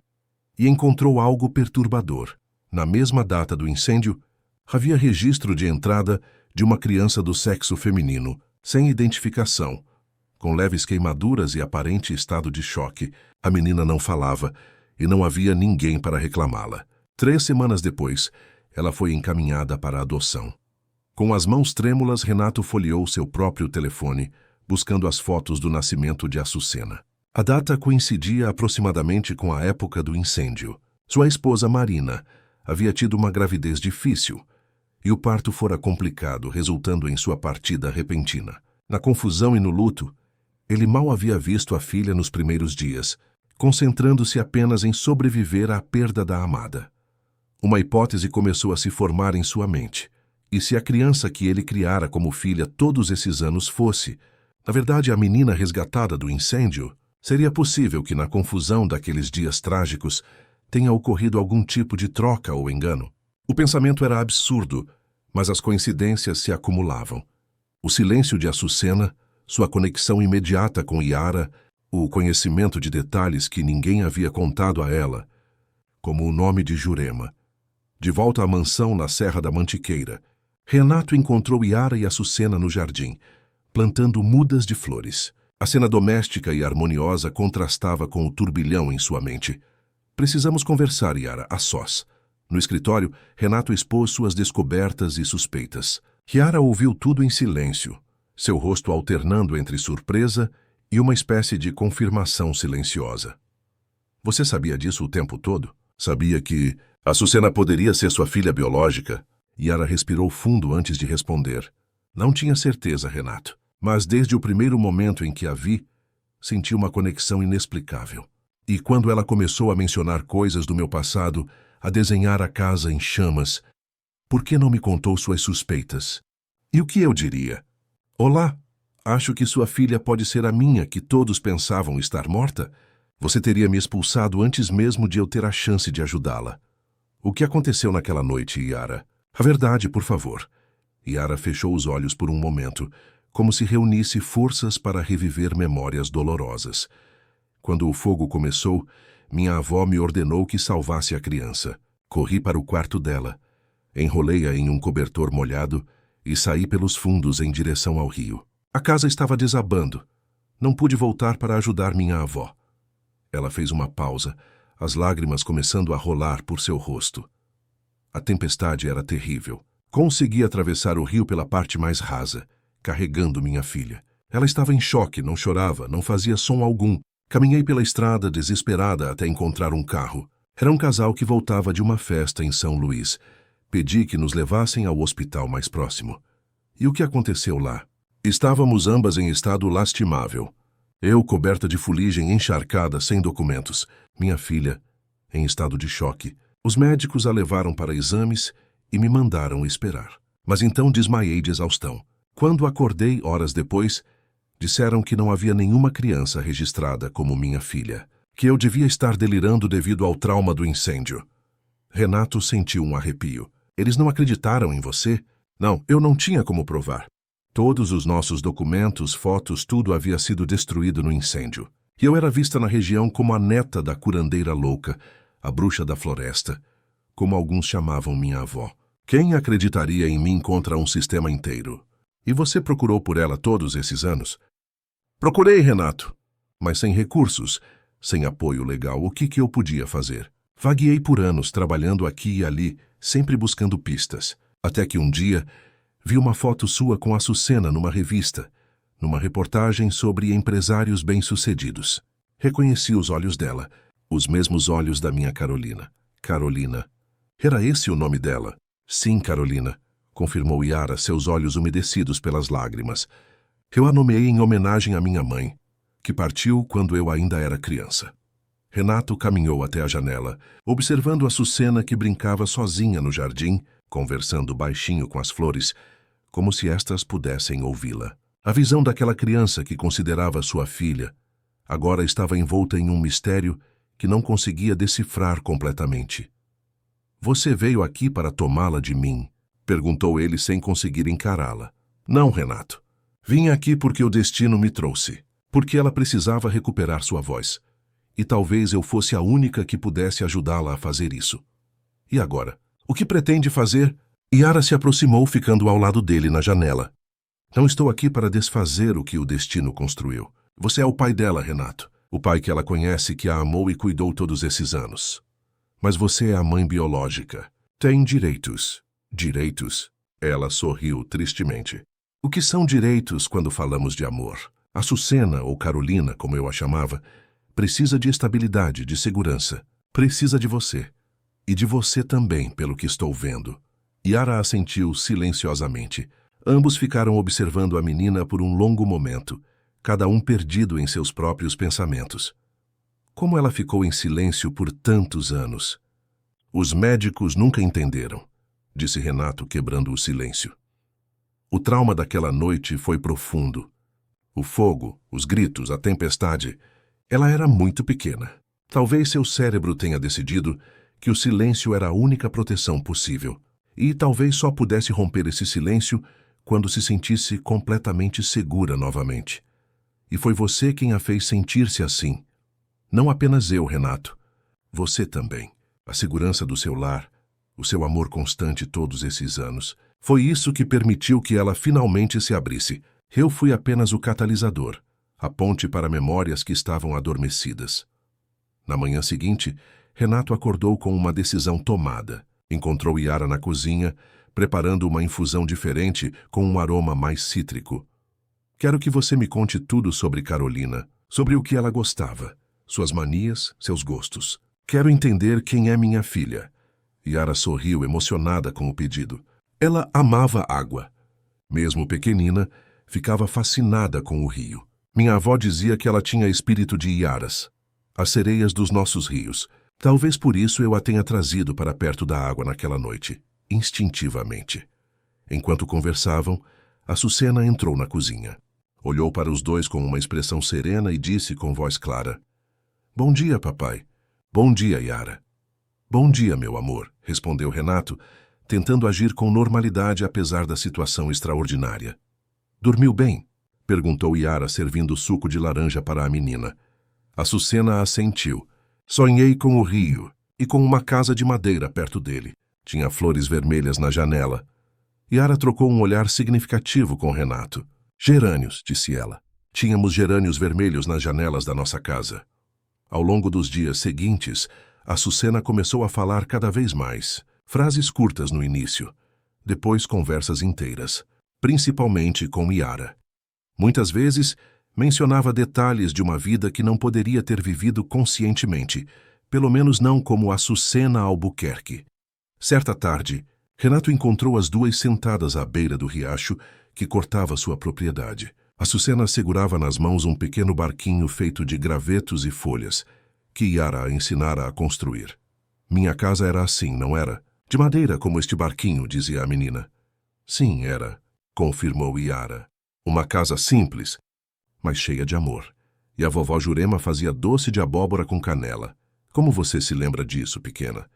e encontrou algo perturbador. Na mesma data do incêndio, havia registro de entrada de uma criança do sexo feminino, sem identificação, com leves queimaduras e aparente estado de choque. A menina não falava e não havia ninguém para reclamá-la. 3 semanas depois, ela foi encaminhada para a adoção. Com as mãos trêmulas, Renato folheou seu próprio telefone, buscando as fotos do nascimento de Açucena. A data coincidia aproximadamente com a época do incêndio. Sua esposa, Marina, havia tido uma gravidez difícil, e o parto fora complicado, resultando em sua partida repentina. Na confusão e no luto, ele mal havia visto a filha nos primeiros dias, concentrando-se apenas em sobreviver à perda da amada. Uma hipótese começou a se formar em sua mente. E se a criança que ele criara como filha todos esses anos fosse, na verdade, a menina resgatada do incêndio, seria possível que na confusão daqueles dias trágicos tenha ocorrido algum tipo de troca ou engano. O pensamento era absurdo, mas as coincidências se acumulavam. O silêncio de Açucena, sua conexão imediata com Yara, o conhecimento de detalhes que ninguém havia contado a ela, como o nome de Jurema. De volta à mansão na Serra da Mantiqueira, Renato encontrou Yara e Açucena no jardim, plantando mudas de flores. A cena doméstica e harmoniosa contrastava com o turbilhão em sua mente. Precisamos conversar, Yara, a sós. No escritório, Renato expôs suas descobertas e suspeitas. Yara ouviu tudo em silêncio, seu rosto alternando entre surpresa e uma espécie de confirmação silenciosa. Você sabia disso o tempo todo? Sabia que Açucena poderia ser sua filha biológica? Yara respirou fundo antes de responder. Não tinha certeza, Renato, mas desde o primeiro momento em que a vi, senti uma conexão inexplicável. E quando ela começou a mencionar coisas do meu passado, a desenhar a casa em chamas, por que não me contou suas suspeitas? E o que eu diria? Olá, acho que sua filha pode ser a minha, que todos pensavam estar morta? Você teria me expulsado antes mesmo de eu ter a chance de ajudá-la. O que aconteceu naquela noite, Yara? A verdade, por favor. Yara fechou os olhos por um momento, como se reunisse forças para reviver memórias dolorosas. Quando o fogo começou, minha avó me ordenou que salvasse a criança. Corri para o quarto dela, enrolei-a em um cobertor molhado e saí pelos fundos em direção ao rio. A casa estava desabando. Não pude voltar para ajudar minha avó. Ela fez uma pausa, as lágrimas começando a rolar por seu rosto. A tempestade era terrível. Consegui atravessar o rio pela parte mais rasa, carregando minha filha. Ela estava em choque, não chorava, não fazia som algum. Caminhei pela estrada desesperada até encontrar um carro. Era um casal que voltava de uma festa em São Luís. Pedi que nos levassem ao hospital mais próximo. E o que aconteceu lá? Estávamos ambas em estado lastimável. Eu, coberta de fuligem, encharcada, sem documentos. Minha filha, em estado de choque. Os médicos a levaram para exames e me mandaram esperar. Mas então desmaiei de exaustão. Quando acordei, horas depois, disseram que não havia nenhuma criança registrada como minha filha, que eu devia estar delirando devido ao trauma do incêndio. Renato sentiu um arrepio. Eles não acreditaram em você? Não, eu não tinha como provar. Todos os nossos documentos, fotos, tudo havia sido destruído no incêndio. E eu era vista na região como a neta da curandeira louca, a bruxa da floresta, como alguns chamavam minha avó. Quem acreditaria em mim contra um sistema inteiro? E você procurou por ela todos esses anos? Procurei, Renato, mas sem recursos, sem apoio legal, o que eu podia fazer? Vagueei por anos, trabalhando aqui e ali, sempre buscando pistas, até que um dia vi uma foto sua com Açucena numa revista, numa reportagem sobre empresários bem-sucedidos. Reconheci os olhos dela, os mesmos olhos da minha Carolina. Carolina. Era esse o nome dela? Sim, Carolina, confirmou Yara, seus olhos umedecidos pelas lágrimas. Eu a nomeei em homenagem à minha mãe, que partiu quando eu ainda era criança. Renato caminhou até a janela, observando Açucena que brincava sozinha no jardim, conversando baixinho com as flores, como se estas pudessem ouvi-la. A visão daquela criança que considerava sua filha agora estava envolta em um mistério que não conseguia decifrar completamente. Você veio aqui para tomá-la de mim? Perguntou ele sem conseguir encará-la. Não, Renato. Vim aqui porque o destino me trouxe, porque ela precisava recuperar sua voz. E talvez eu fosse a única que pudesse ajudá-la a fazer isso. E agora? O que pretende fazer? Yara se aproximou, ficando ao lado dele na janela. Não estou aqui para desfazer o que o destino construiu. Você é o pai dela, Renato. O pai que ela conhece, que a amou e cuidou todos esses anos. Mas você é a mãe biológica. Tem direitos. Direitos? Ela sorriu tristemente. O que são direitos quando falamos de amor? Açucena, ou Carolina, como eu a chamava, precisa de estabilidade, de segurança. Precisa de você. E de você também, pelo que estou vendo. Yara assentiu silenciosamente. Ambos ficaram observando a menina por um longo momento, cada um perdido em seus próprios pensamentos. Como ela ficou em silêncio por tantos anos? Os médicos nunca entenderam, disse Renato, quebrando o silêncio. O trauma daquela noite foi profundo. O fogo, os gritos, a tempestade. Ela era muito pequena. Talvez seu cérebro tenha decidido que o silêncio era a única proteção possível. E talvez só pudesse romper esse silêncio quando se sentisse completamente segura novamente. E foi você quem a fez sentir-se assim. Não apenas eu, Renato. Você também. A segurança do seu lar, o seu amor constante todos esses anos. Foi isso que permitiu que ela finalmente se abrisse. Eu fui apenas o catalisador, a ponte para memórias que estavam adormecidas. Na manhã seguinte, Renato acordou com uma decisão tomada. Encontrou Yara na cozinha, preparando uma infusão diferente com um aroma mais cítrico. Quero que você me conte tudo sobre Carolina, sobre o que ela gostava, suas manias, seus gostos. Quero entender quem é minha filha. Yara sorriu, emocionada com o pedido. Ela amava água. Mesmo pequenina, ficava fascinada com o rio. Minha avó dizia que ela tinha espírito de Iaras, as sereias dos nossos rios. Talvez por isso eu a tenha trazido para perto da água naquela noite, instintivamente. Enquanto conversavam, Açucena entrou na cozinha. Olhou para os dois com uma expressão serena e disse com voz clara: Bom dia, papai. Bom dia, Yara. Bom dia, meu amor, respondeu Renato, tentando agir com normalidade apesar da situação extraordinária. Dormiu bem? Perguntou Yara, servindo suco de laranja para a menina. Açucena assentiu. Sonhei com o rio e com uma casa de madeira perto dele. Tinha flores vermelhas na janela. Yara trocou um olhar significativo com Renato. Gerânios, disse ela. Tínhamos gerânios vermelhos nas janelas da nossa casa. Ao longo dos dias seguintes, Açucena começou a falar cada vez mais. Frases curtas no início, depois conversas inteiras, principalmente com Yara. Muitas vezes, mencionava detalhes de uma vida que não poderia ter vivido conscientemente, pelo menos não como Açucena Albuquerque. Certa tarde, Renato encontrou as duas sentadas à beira do riacho que cortava sua propriedade. Açucena segurava nas mãos um pequeno barquinho feito de gravetos e folhas, que Yara a ensinara a construir. Minha casa era assim, não era? De madeira como este barquinho, dizia a menina. Sim, era, confirmou Yara. Uma casa simples, mas cheia de amor. E a vovó Jurema fazia doce de abóbora com canela. Como você se lembra disso, pequena?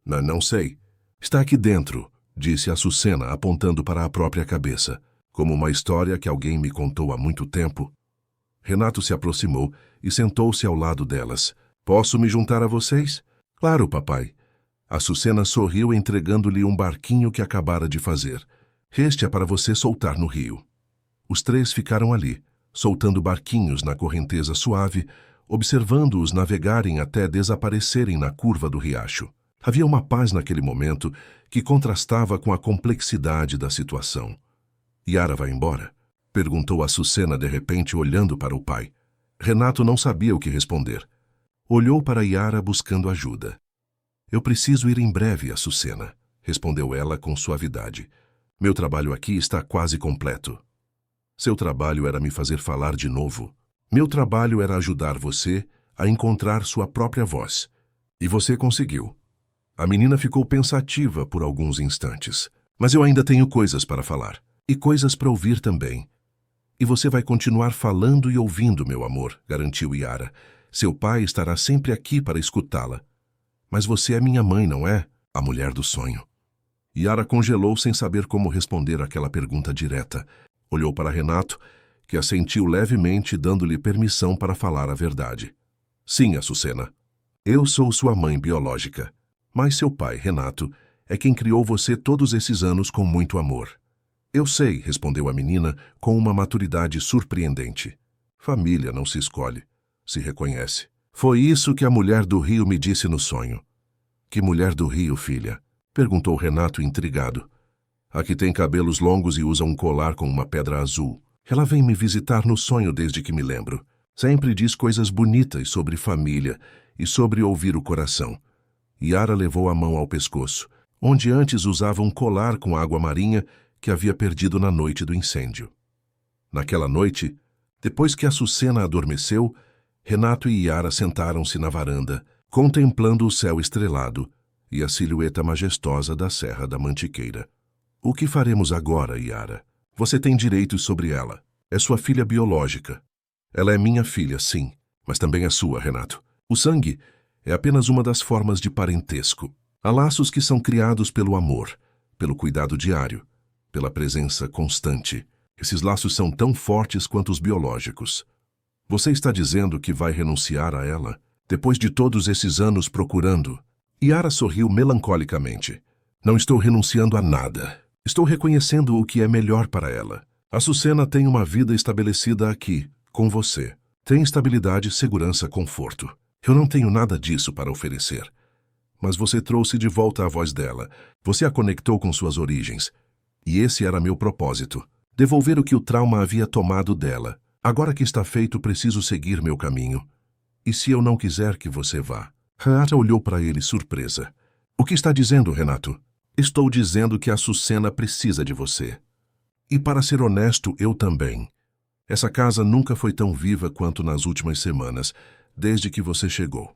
Não sei. Está aqui dentro, disse Açucena, apontando para a própria cabeça, como uma história que alguém me contou há muito tempo. Renato se aproximou e sentou-se ao lado delas. Posso me juntar a vocês? Claro, papai. Açucena sorriu entregando-lhe um barquinho que acabara de fazer. Este é para você soltar no rio. Os três ficaram ali, soltando barquinhos na correnteza suave, observando-os navegarem até desaparecerem na curva do riacho. Havia uma paz naquele momento que contrastava com a complexidade da situação. Yara vai embora? Perguntou Açucena de repente, olhando para o pai. Renato não sabia o que responder. Olhou para Yara buscando ajuda. Eu preciso ir em breve, Açucena, respondeu ela com suavidade. Meu trabalho aqui está quase completo. Seu trabalho era me fazer falar de novo. Meu trabalho era ajudar você a encontrar sua própria voz. E você conseguiu. A menina ficou pensativa por alguns instantes. Mas eu ainda tenho coisas para falar. E coisas para ouvir também. E você vai continuar falando e ouvindo, meu amor, garantiu Yara. Seu pai estará sempre aqui para escutá-la. Mas você é minha mãe, não é? A mulher do sonho. Yara congelou sem saber como responder àquela pergunta direta. Olhou para Renato, que assentiu levemente, dando-lhe permissão para falar a verdade. Sim, Açucena. Eu sou sua mãe biológica. Mas seu pai, Renato, é quem criou você todos esses anos com muito amor. Eu sei, respondeu a menina com uma maturidade surpreendente. Família não se escolhe, se reconhece. Foi isso que a mulher do rio me disse no sonho. Que mulher do rio, filha? Perguntou Renato intrigado. A que tem cabelos longos e usa um colar com uma pedra azul. Ela vem me visitar no sonho desde que me lembro. Sempre diz coisas bonitas sobre família e sobre ouvir o coração. Yara levou a mão ao pescoço, onde antes usava um colar com água marinha que havia perdido na noite do incêndio. Naquela noite, depois que Açucena adormeceu, Renato e Yara sentaram-se na varanda, contemplando o céu estrelado e a silhueta majestosa da Serra da Mantiqueira. O que faremos agora, Yara? Você tem direitos sobre ela. É sua filha biológica. Ela é minha filha, sim, mas também é sua, Renato. O sangue é apenas uma das formas de parentesco. Há laços que são criados pelo amor, pelo cuidado diário, pela presença constante. Esses laços são tão fortes quanto os biológicos. Você está dizendo que vai renunciar a ela, depois de todos esses anos procurando? Yara sorriu melancolicamente. Não estou renunciando a nada. Estou reconhecendo o que é melhor para ela. Açucena tem uma vida estabelecida aqui, com você. Tem estabilidade, segurança, conforto. Eu não tenho nada disso para oferecer. Mas você trouxe de volta a voz dela. Você a conectou com suas origens. E esse era meu propósito. Devolver o que o trauma havia tomado dela. Agora que está feito, preciso seguir meu caminho. E se eu não quiser que você vá? Renata olhou para ele surpresa. O que está dizendo, Renato? Estou dizendo que a Açucena precisa de você. E para ser honesto, eu também. Essa casa nunca foi tão viva quanto nas últimas semanas, desde que você chegou.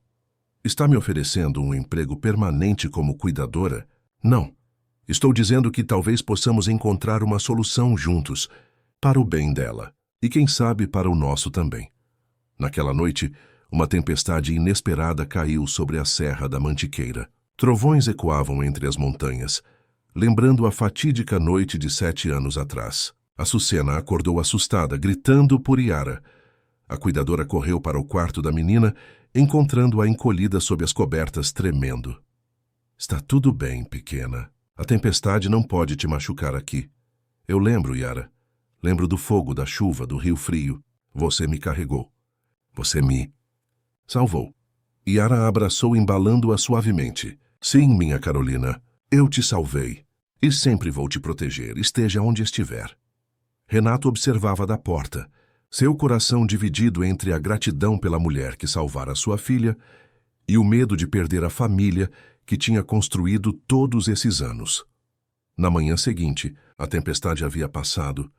Está me oferecendo um emprego permanente como cuidadora? Não. Estou dizendo que talvez possamos encontrar uma solução juntos, para o bem dela, e quem sabe para o nosso também. Naquela noite, uma tempestade inesperada caiu sobre a Serra da Mantiqueira. Trovões ecoavam entre as montanhas, lembrando a fatídica noite de 7 anos atrás. Açucena acordou assustada, gritando por Yara. A cuidadora correu para o quarto da menina, encontrando-a encolhida sob as cobertas, tremendo. Está tudo bem, pequena. A tempestade não pode te machucar aqui. Eu lembro, Yara. Lembro do fogo, da chuva, do rio frio. Você me carregou. Você me salvou. Yara a abraçou, embalando-a suavemente. Sim, minha Carolina, eu te salvei. E sempre vou te proteger, esteja onde estiver. Renato observava da porta, seu coração dividido entre a gratidão pela mulher que salvara sua filha e o medo de perder a família que tinha construído todos esses anos. Na manhã seguinte, a tempestade havia passado,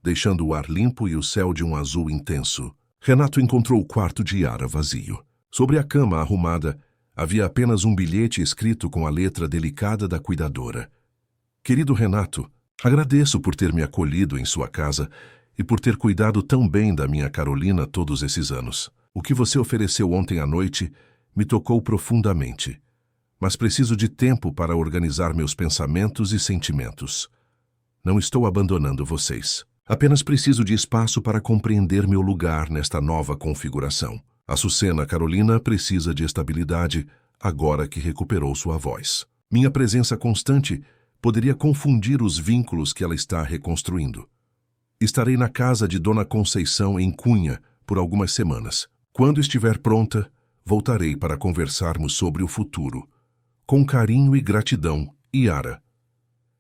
deixando o ar limpo e o céu de um azul intenso. Renato encontrou o quarto de Yara vazio. Sobre a cama arrumada, havia apenas um bilhete escrito com a letra delicada da cuidadora. Querido Renato, agradeço por ter me acolhido em sua casa e por ter cuidado tão bem da minha Carolina todos esses anos. O que você ofereceu ontem à noite me tocou profundamente, mas preciso de tempo para organizar meus pensamentos e sentimentos. Não estou abandonando vocês. Apenas preciso de espaço para compreender meu lugar nesta nova configuração. Açucena Carolina precisa de estabilidade agora que recuperou sua voz. Minha presença constante poderia confundir os vínculos que ela está reconstruindo. Estarei na casa de Dona Conceição em Cunha por algumas semanas. Quando estiver pronta, voltarei para conversarmos sobre o futuro. Com carinho e gratidão, Yara.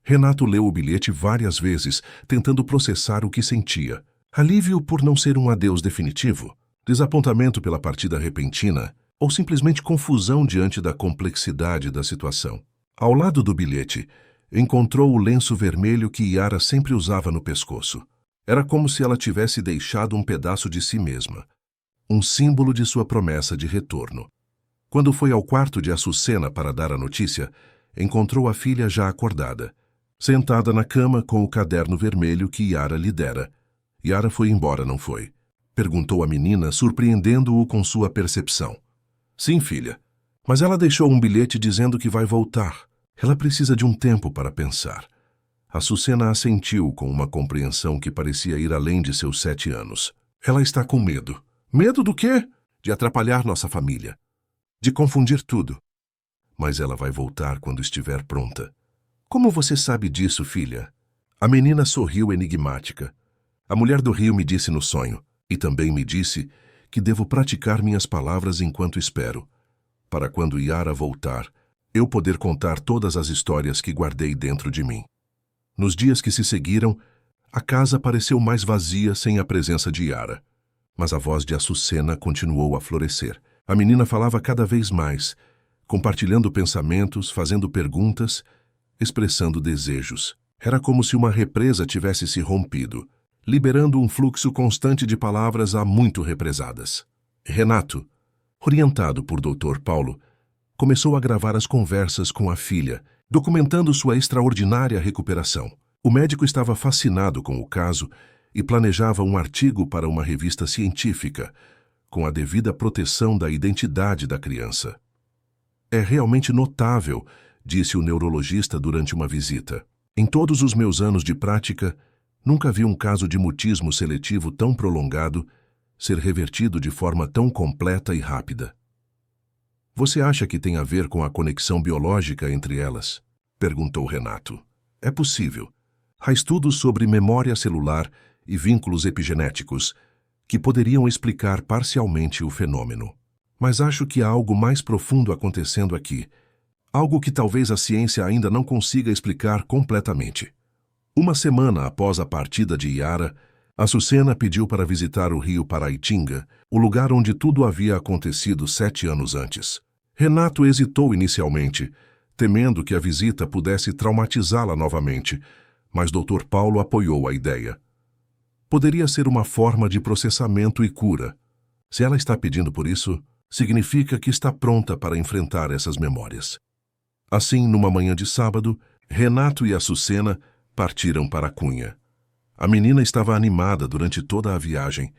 Renato leu o bilhete várias vezes, tentando processar o que sentia. Alívio por não ser um adeus definitivo? Desapontamento pela partida repentina? Ou simplesmente confusão diante da complexidade da situação? Ao lado do bilhete, encontrou o lenço vermelho que Yara sempre usava no pescoço. Era como se ela tivesse deixado um pedaço de si mesma, um símbolo de sua promessa de retorno. Quando foi ao quarto de Açucena para dar a notícia, encontrou a filha já acordada, sentada na cama com o caderno vermelho que Yara lhe dera. Yara foi embora, não foi? Perguntou a menina, surpreendendo-o com sua percepção. Sim, filha. Mas ela deixou um bilhete dizendo que vai voltar. Ela precisa de um tempo para pensar. Açucena assentiu com uma compreensão que parecia ir além de seus 7 anos. Ela está com medo. Medo do quê? De atrapalhar nossa família. De confundir tudo. Mas ela vai voltar quando estiver pronta. Como você sabe disso, filha? A menina sorriu enigmática. A mulher do rio me disse no sonho, e também me disse que devo praticar minhas palavras enquanto espero, para quando Yara voltar, eu poder contar todas as histórias que guardei dentro de mim. Nos dias que se seguiram, a casa pareceu mais vazia sem a presença de Yara, mas a voz de Açucena continuou a florescer. A menina falava cada vez mais, compartilhando pensamentos, fazendo perguntas, expressando desejos. Era como se uma represa tivesse se rompido, liberando um fluxo constante de palavras há muito represadas. Renato, orientado por Dr. Paulo, começou a gravar as conversas com a filha, documentando sua extraordinária recuperação. O médico estava fascinado com o caso e planejava um artigo para uma revista científica, com a devida proteção da identidade da criança. É realmente notável, disse o neurologista durante uma visita. Em todos os meus anos de prática, nunca vi um caso de mutismo seletivo tão prolongado ser revertido de forma tão completa e rápida. Você acha que tem a ver com a conexão biológica entre elas? Perguntou Renato. É possível. Há estudos sobre memória celular e vínculos epigenéticos que poderiam explicar parcialmente o fenômeno. Mas acho que há algo mais profundo acontecendo aqui, algo que talvez a ciência ainda não consiga explicar completamente. Uma semana após a partida de Yara, Açucena pediu para visitar o rio Paraitinga, o lugar onde tudo havia acontecido 7 anos antes. Renato hesitou inicialmente, temendo que a visita pudesse traumatizá-la novamente, mas Dr. Paulo apoiou a ideia. Poderia ser uma forma de processamento e cura. Se ela está pedindo por isso, significa que está pronta para enfrentar essas memórias. Assim, numa manhã de sábado, Renato e Açucena partiram para Cunha. A menina estava animada durante toda a viagem,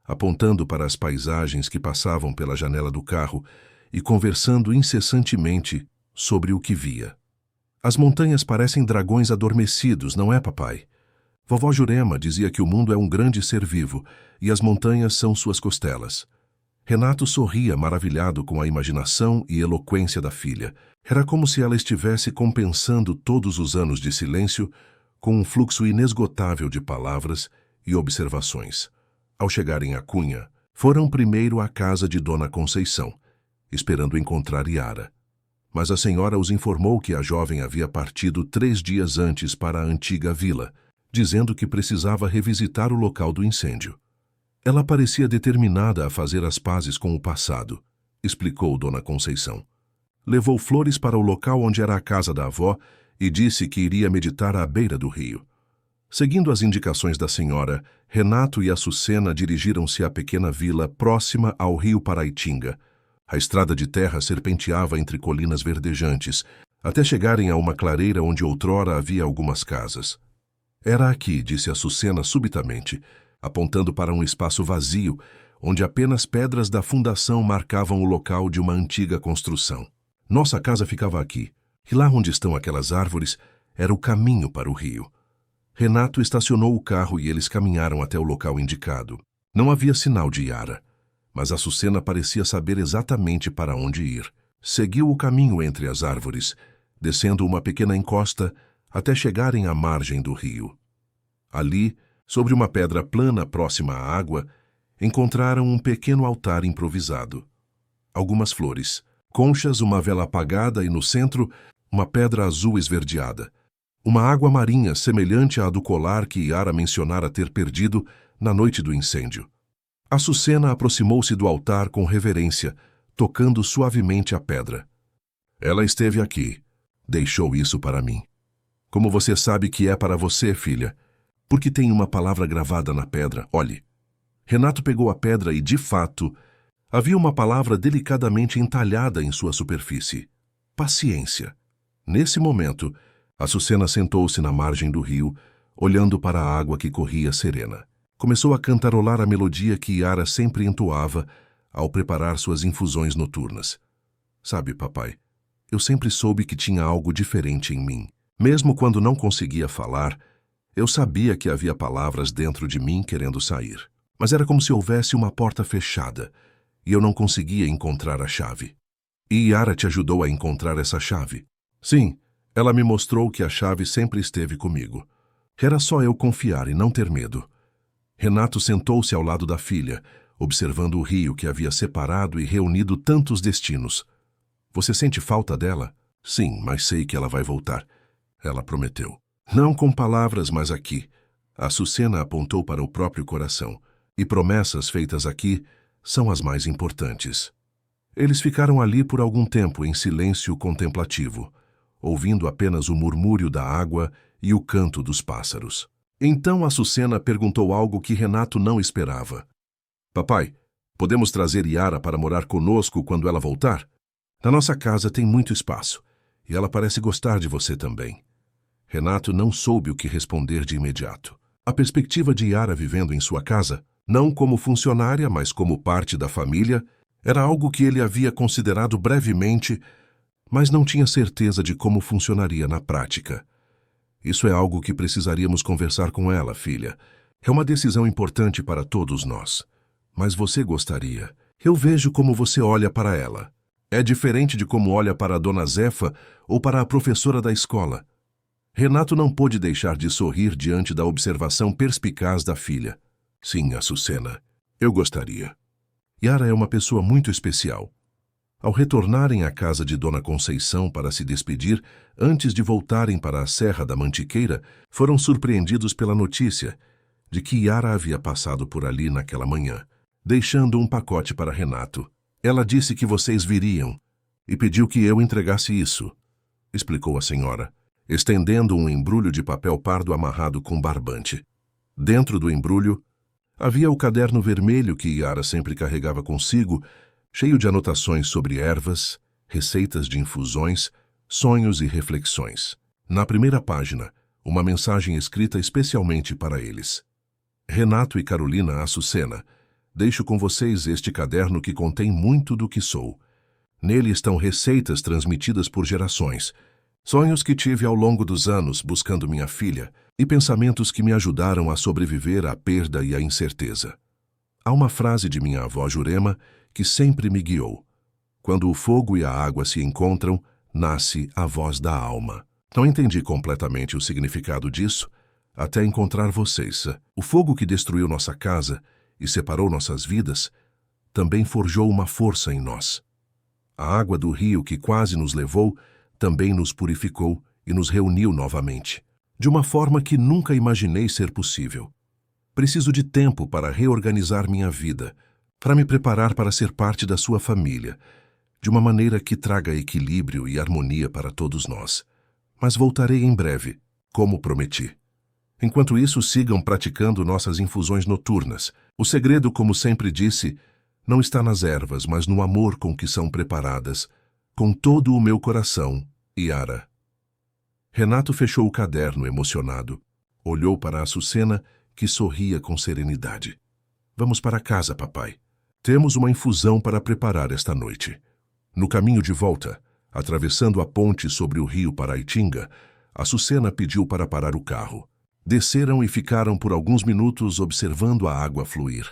apontando para as paisagens que passavam pela janela do carro e conversando incessantemente sobre o que via. As montanhas parecem dragões adormecidos, não é, papai? Vovó Jurema dizia que o mundo é um grande ser vivo e as montanhas são suas costelas. Renato sorria maravilhado com a imaginação e eloquência da filha. Era como se ela estivesse compensando todos os anos de silêncio com um fluxo inesgotável de palavras e observações. Ao chegarem a Cunha, foram primeiro à casa de Dona Conceição, esperando encontrar Yara. Mas a senhora os informou que a jovem havia partido 3 dias antes para a antiga vila, dizendo que precisava revisitar o local do incêndio. Ela parecia determinada a fazer as pazes com o passado, explicou Dona Conceição. Levou flores para o local onde era a casa da avó e disse que iria meditar à beira do rio. Seguindo as indicações da senhora, Renato e Açucena dirigiram-se à pequena vila próxima ao rio Paraitinga. A estrada de terra serpenteava entre colinas verdejantes, até chegarem a uma clareira onde outrora havia algumas casas. Era aqui, disse Açucena subitamente, apontando para um espaço vazio, onde apenas pedras da fundação marcavam o local de uma antiga construção. Nossa casa ficava aqui, e lá onde estão aquelas árvores era o caminho para o rio. Renato estacionou o carro e eles caminharam até o local indicado. Não havia sinal de Yara, mas Açucena parecia saber exatamente para onde ir. Seguiu o caminho entre as árvores, descendo uma pequena encosta até chegarem à margem do rio. Ali, sobre uma pedra plana próxima à água, encontraram um pequeno altar improvisado. Algumas flores, conchas, uma vela apagada e, no centro, uma pedra azul esverdeada. Uma água marinha semelhante à do colar que Yara mencionara ter perdido na noite do incêndio. Açucena aproximou-se do altar com reverência, tocando suavemente a pedra. Ela esteve aqui. Deixou isso para mim. Como você sabe que é para você, filha? Porque tem uma palavra gravada na pedra. Olhe. Renato pegou a pedra e, de fato, havia uma palavra delicadamente entalhada em sua superfície. Paciência. Nesse momento, Açucena sentou-se na margem do rio, olhando para a água que corria serena. Começou a cantarolar a melodia que Yara sempre entoava ao preparar suas infusões noturnas. Sabe, papai, eu sempre soube que tinha algo diferente em mim. Mesmo quando não conseguia falar, eu sabia que havia palavras dentro de mim querendo sair. Mas era como se houvesse uma porta fechada, e eu não conseguia encontrar a chave. E Yara te ajudou a encontrar essa chave? Sim. Ela me mostrou que a chave sempre esteve comigo. Era só eu confiar e não ter medo. Renato sentou-se ao lado da filha, observando o rio que havia separado e reunido tantos destinos. Você sente falta dela? Sim, mas sei que ela vai voltar. Ela prometeu. Não com palavras, mas aqui. Açucena apontou para o próprio coração. E promessas feitas aqui são as mais importantes. Eles ficaram ali por algum tempo em silêncio contemplativo, ouvindo apenas o murmúrio da água e o canto dos pássaros. Então Açucena perguntou algo que Renato não esperava. Papai, podemos trazer Yara para morar conosco quando ela voltar? Na nossa casa tem muito espaço, e ela parece gostar de você também. Renato não soube o que responder de imediato. A perspectiva de Yara vivendo em sua casa, não como funcionária, mas como parte da família, era algo que ele havia considerado brevemente, mas não tinha certeza de como funcionaria na prática. Isso é algo que precisaríamos conversar com ela, filha. É uma decisão importante para todos nós. Mas você gostaria. Eu vejo como você olha para ela. É diferente de como olha para a dona Zefa ou para a professora da escola. Renato não pôde deixar de sorrir diante da observação perspicaz da filha. Sim, Açucena, eu gostaria. Yara é uma pessoa muito especial. Ao retornarem à casa de Dona Conceição para se despedir, antes de voltarem para a Serra da Mantiqueira, foram surpreendidos pela notícia de que Yara havia passado por ali naquela manhã, deixando um pacote para Renato. Ela disse que vocês viriam e pediu que eu entregasse isso, explicou a senhora, estendendo um embrulho de papel pardo amarrado com barbante. Dentro do embrulho havia o caderno vermelho que Yara sempre carregava consigo, cheio de anotações sobre ervas, receitas de infusões, sonhos e reflexões. Na primeira página, uma mensagem escrita especialmente para eles. Renato e Carolina Açucena, deixo com vocês este caderno que contém muito do que sou. Nele estão receitas transmitidas por gerações, sonhos que tive ao longo dos anos buscando minha filha e pensamentos que me ajudaram a sobreviver à perda e à incerteza. Há uma frase de minha avó Jurema que sempre me guiou. Quando o fogo e a água se encontram, nasce a voz da alma. Não entendi completamente o significado disso, até encontrar vocês. O fogo que destruiu nossa casa e separou nossas vidas, também forjou uma força em nós. A água do rio que quase nos levou, também nos purificou e nos reuniu novamente, de uma forma que nunca imaginei ser possível. Preciso de tempo para reorganizar minha vida, para me preparar para ser parte da sua família, de uma maneira que traga equilíbrio e harmonia para todos nós. mas voltarei em breve, como prometi. Enquanto isso, sigam praticando nossas infusões noturnas. O segredo, como sempre disse, não está nas ervas, mas no amor com que são preparadas. Com todo o meu coração, Yara. Renato fechou o caderno, emocionado. Olhou para Açucena, que sorria com serenidade. Vamos para casa, papai. Temos uma infusão para preparar esta noite. No caminho de volta, atravessando a ponte sobre o rio Paraitinga, Açucena pediu para parar o carro. Desceram e ficaram por alguns minutos observando a água fluir.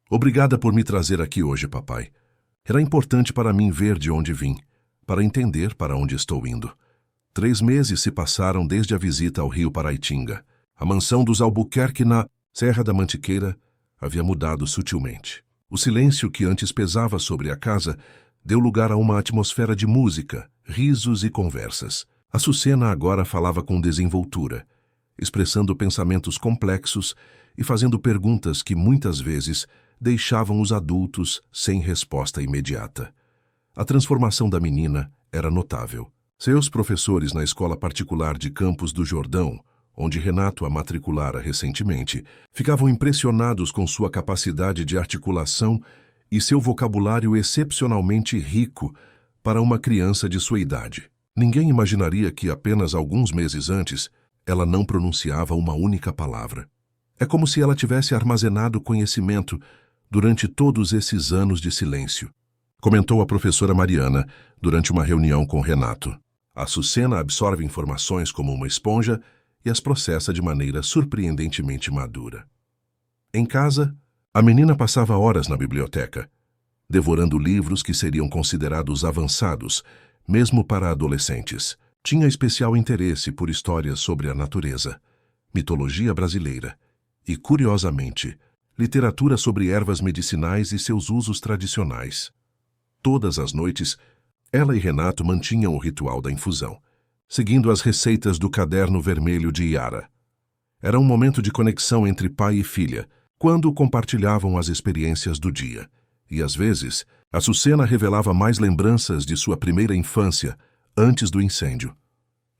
Obrigada por me trazer aqui hoje, papai. Era importante para mim ver de onde vim, para entender para onde estou indo. 3 meses se passaram desde a visita ao rio Paraitinga. A mansão dos Albuquerque na Serra da Mantiqueira havia mudado sutilmente. O silêncio que antes pesava sobre a casa deu lugar a uma atmosfera de música, risos e conversas. Açucena agora falava com desenvoltura, expressando pensamentos complexos e fazendo perguntas que muitas vezes deixavam os adultos sem resposta imediata. A transformação da menina era notável. Seus professores na escola particular de Campos do Jordão, onde Renato a matriculara recentemente, ficavam impressionados com sua capacidade de articulação e seu vocabulário excepcionalmente rico para uma criança de sua idade. Ninguém imaginaria que apenas alguns meses antes ela não pronunciava uma única palavra. É como se ela tivesse armazenado conhecimento durante todos esses anos de silêncio, comentou a professora Mariana durante uma reunião com Renato. Açucena absorve informações como uma esponja e as processa de maneira surpreendentemente madura. Em casa, a menina passava horas na biblioteca, devorando livros que seriam considerados avançados, mesmo para adolescentes. Tinha especial interesse por histórias sobre a natureza, mitologia brasileira e, curiosamente, literatura sobre ervas medicinais e seus usos tradicionais. Todas as noites, ela e Renato mantinham o ritual da infusão, seguindo as receitas do caderno vermelho de Yara. Era um momento de conexão entre pai e filha, quando compartilhavam as experiências do dia. E, às vezes, Açucena revelava mais lembranças de sua primeira infância, antes do incêndio.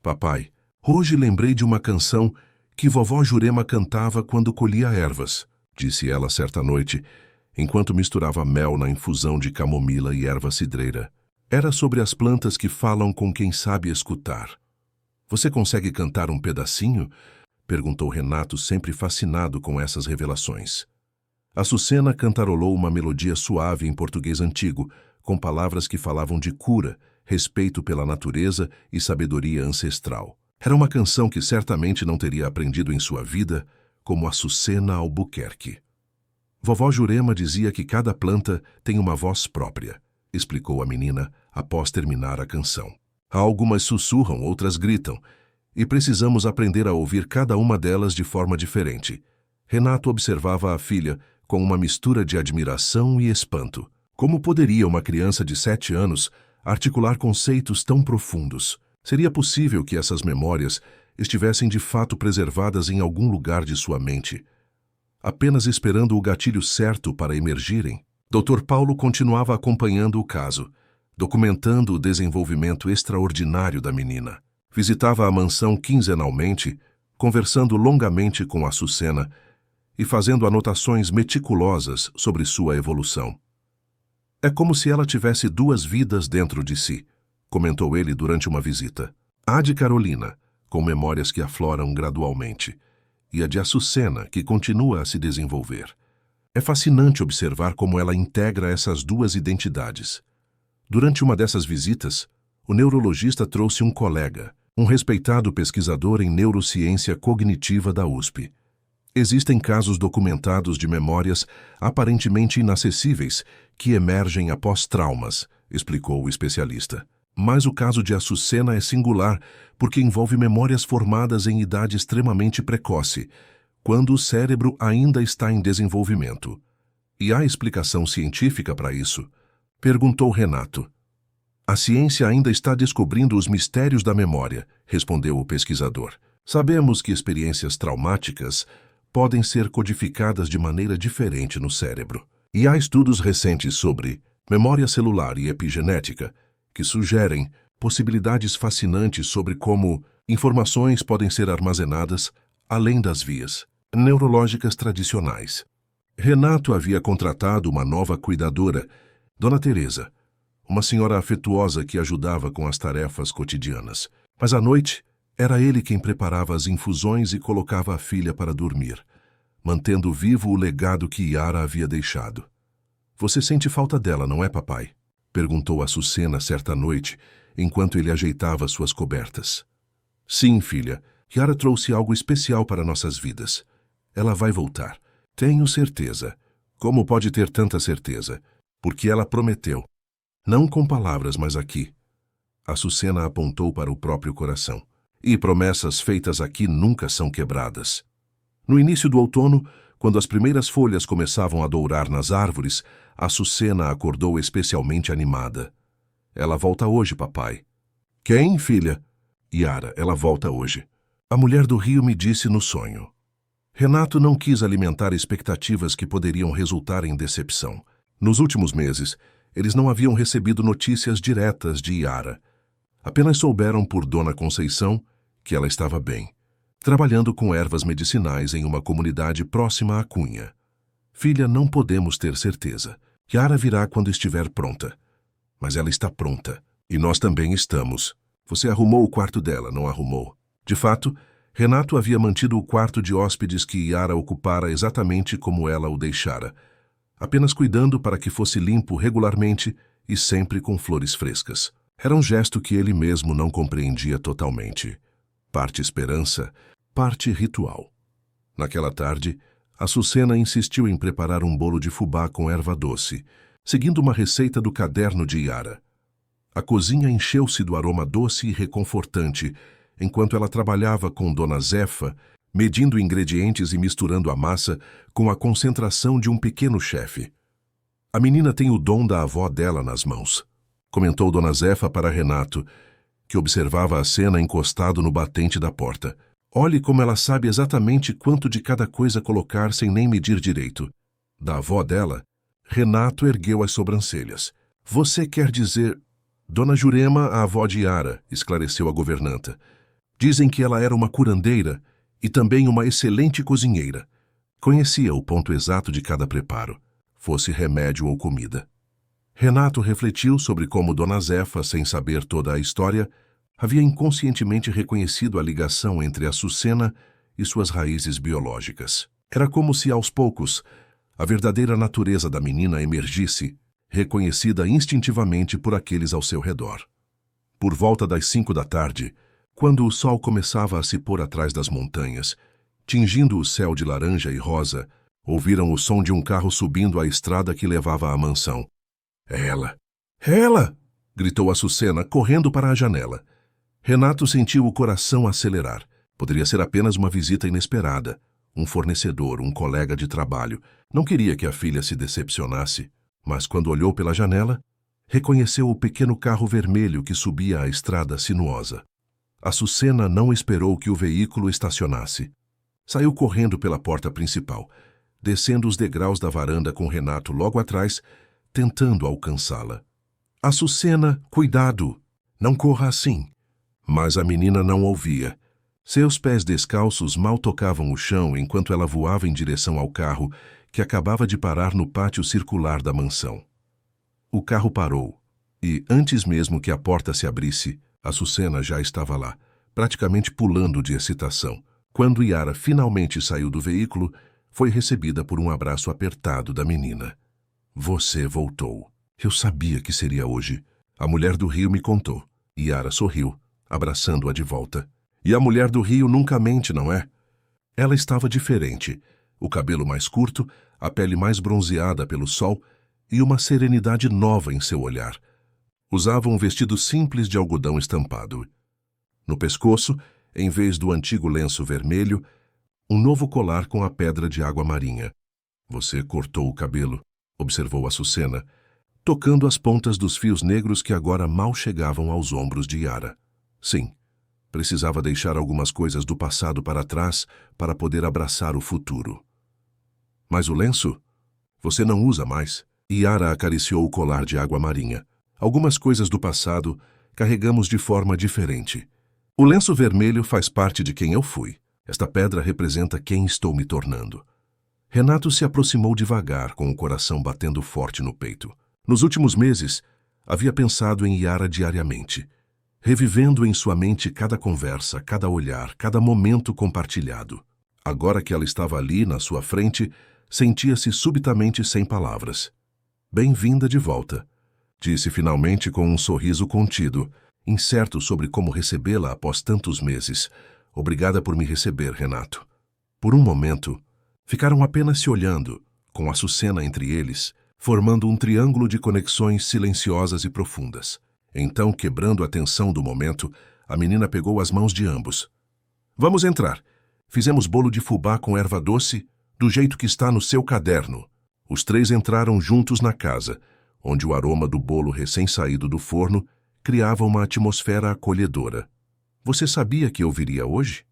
Papai, hoje lembrei de uma canção que vovó Jurema cantava quando colhia ervas, disse ela certa noite, enquanto misturava mel na infusão de camomila e erva cidreira. Era sobre as plantas que falam com quem sabe escutar. Você consegue cantar um pedacinho? Perguntou Renato, sempre fascinado com essas revelações. Açucena cantarolou uma melodia suave em português antigo, com palavras que falavam de cura, respeito pela natureza e sabedoria ancestral. Era uma canção que certamente não teria aprendido em sua vida, como Açucena Albuquerque. Vovó Jurema dizia que cada planta tem uma voz própria, explicou a menina após terminar a canção. Algumas sussurram, outras gritam, e precisamos aprender a ouvir cada uma delas de forma diferente. Renato observava a filha com uma mistura de admiração e espanto. Como poderia uma criança de 7 anos articular conceitos tão profundos? Seria possível que essas memórias estivessem de fato preservadas em algum lugar de sua mente, apenas esperando o gatilho certo para emergirem? Dr. Paulo continuava acompanhando o caso, documentando o desenvolvimento extraordinário da menina. Visitava a mansão quinzenalmente, conversando longamente com Açucena e fazendo anotações meticulosas sobre sua evolução. É como se ela tivesse 2 vidas dentro de si, comentou ele durante uma visita. A de Carolina, com memórias que afloram gradualmente, e a de Açucena, que continua a se desenvolver. É fascinante observar como ela integra essas 2 identidades. Durante uma dessas visitas, o neurologista trouxe um colega, um respeitado pesquisador em neurociência cognitiva da USP. Existem casos documentados de memórias aparentemente inacessíveis que emergem após traumas, explicou o especialista. Mas o caso de Açucena é singular porque envolve memórias formadas em idade extremamente precoce, quando o cérebro ainda está em desenvolvimento. E há explicação científica para isso? Perguntou Renato. A ciência ainda está descobrindo os mistérios da memória, respondeu o pesquisador. Sabemos que experiências traumáticas podem ser codificadas de maneira diferente no cérebro. E há estudos recentes sobre memória celular e epigenética que sugerem possibilidades fascinantes sobre como Informações podem ser armazenadas além das vias neurológicas tradicionais. Renato havia contratado uma nova cuidadora, Dona Teresa, uma senhora afetuosa que ajudava com as tarefas cotidianas. Mas à noite, era ele quem preparava as infusões e colocava a filha para dormir, mantendo vivo o legado que Yara havia deixado. Você sente falta dela, não é, papai? Perguntou Açucena certa noite, enquanto ele ajeitava suas cobertas. Sim, filha. Yara trouxe algo especial para nossas vidas. Ela vai voltar. Tenho certeza. Como pode ter tanta certeza? Porque ela prometeu. Não com palavras, mas aqui. Açucena apontou para o próprio coração. E promessas feitas aqui nunca são quebradas. No início do outono, quando as primeiras folhas começavam a dourar nas árvores, Açucena acordou especialmente animada. Ela volta hoje, papai. Quem, filha? Yara, ela volta hoje. A mulher do rio me disse no sonho. Renato não quis alimentar expectativas que poderiam resultar em decepção. Nos últimos meses, eles não haviam recebido notícias diretas de Yara. Apenas souberam por Dona Conceição que ela estava bem, trabalhando com ervas medicinais em uma comunidade próxima à Cunha. Filha, não podemos ter certeza. Yara virá quando estiver pronta. Mas ela está pronta. E nós também estamos. Você arrumou o quarto dela, não arrumou? De fato, Renato havia mantido o quarto de hóspedes que Yara ocupara exatamente como ela o deixara, apenas cuidando para que fosse limpo regularmente e sempre com flores frescas. Era um gesto que ele mesmo não compreendia totalmente. Parte esperança, parte ritual. Naquela tarde, Açucena insistiu em preparar um bolo de fubá com erva doce, seguindo uma receita do caderno de Yara. A cozinha encheu-se do aroma doce e reconfortante, enquanto ela trabalhava com Dona Zefa, medindo ingredientes e misturando a massa com a concentração de um pequeno chefe. A menina tem o dom da avó dela nas mãos, comentou Dona Zefa para Renato, que observava a cena encostado no batente da porta. Olhe como ela sabe exatamente quanto de cada coisa colocar sem nem medir direito. Da avó dela, Renato ergueu as sobrancelhas. Você quer dizer... Dona Jurema, a avó de Yara, esclareceu a governanta. Dizem que ela era uma curandeira e também uma excelente cozinheira. Conhecia o ponto exato de cada preparo, fosse remédio ou comida. Renato refletiu sobre como Dona Zefa, sem saber toda a história, havia inconscientemente reconhecido a ligação entre Açucena e suas raízes biológicas. Era como se, aos poucos, a verdadeira natureza da menina emergisse, reconhecida instintivamente por aqueles ao seu redor. Por volta das 5 da tarde, quando o sol começava a se pôr atrás das montanhas, tingindo o céu de laranja e rosa, ouviram o som de um carro subindo a estrada que levava à mansão. É ela! É ela! Gritou Açucena, correndo para a janela. Renato sentiu o coração acelerar. Poderia ser apenas uma visita inesperada. Um fornecedor, um colega de trabalho. Não queria que a filha se decepcionasse, mas quando olhou pela janela, reconheceu o pequeno carro vermelho que subia a estrada sinuosa. Açucena não esperou que o veículo estacionasse. Saiu correndo pela porta principal, descendo os degraus da varanda com Renato logo atrás, tentando alcançá-la. Açucena, cuidado! Não corra assim! Mas a menina não ouvia. Seus pés descalços mal tocavam o chão enquanto ela voava em direção ao carro, que acabava de parar no pátio circular da mansão. O carro parou, e, antes mesmo que a porta se abrisse, Açucena já estava lá, praticamente pulando de excitação. Quando Yara finalmente saiu do veículo, foi recebida por um abraço apertado da menina. Você voltou. Eu sabia que seria hoje. A mulher do rio me contou. Yara sorriu, abraçando-a de volta. E a mulher do rio nunca mente, não é? Ela estava diferente. O cabelo mais curto, a pele mais bronzeada pelo sol e uma serenidade nova em seu olhar. Usava um vestido simples de algodão estampado. No pescoço, em vez do antigo lenço vermelho, um novo colar com a pedra de água marinha. Você cortou o cabelo, observou Açucena, tocando as pontas dos fios negros que agora mal chegavam aos ombros de Yara. Sim, precisava deixar algumas coisas do passado para trás para poder abraçar o futuro. Mas o lenço? Você não usa mais. Yara acariciou o colar de água marinha. Algumas coisas do passado carregamos de forma diferente. O lenço vermelho faz parte de quem eu fui. Esta pedra representa quem estou me tornando. Renato se aproximou devagar, com o coração batendo forte no peito. Nos últimos meses, havia pensado em Yara diariamente, revivendo em sua mente cada conversa, cada olhar, cada momento compartilhado. Agora que ela estava ali, na sua frente, sentia-se subitamente sem palavras. Bem-vinda de volta, disse finalmente com um sorriso contido, incerto sobre como recebê-la após tantos meses. Obrigada por me receber, Renato. Por um momento, ficaram apenas se olhando, com Açucena entre eles, formando um triângulo de conexões silenciosas e profundas. Então, quebrando a tensão do momento, a menina pegou as mãos de ambos. Vamos entrar. Fizemos bolo de fubá com erva doce, do jeito que está no seu caderno. Os três entraram juntos na casa, onde o aroma do bolo recém-saído do forno criava uma atmosfera acolhedora. Você sabia que eu viria hoje?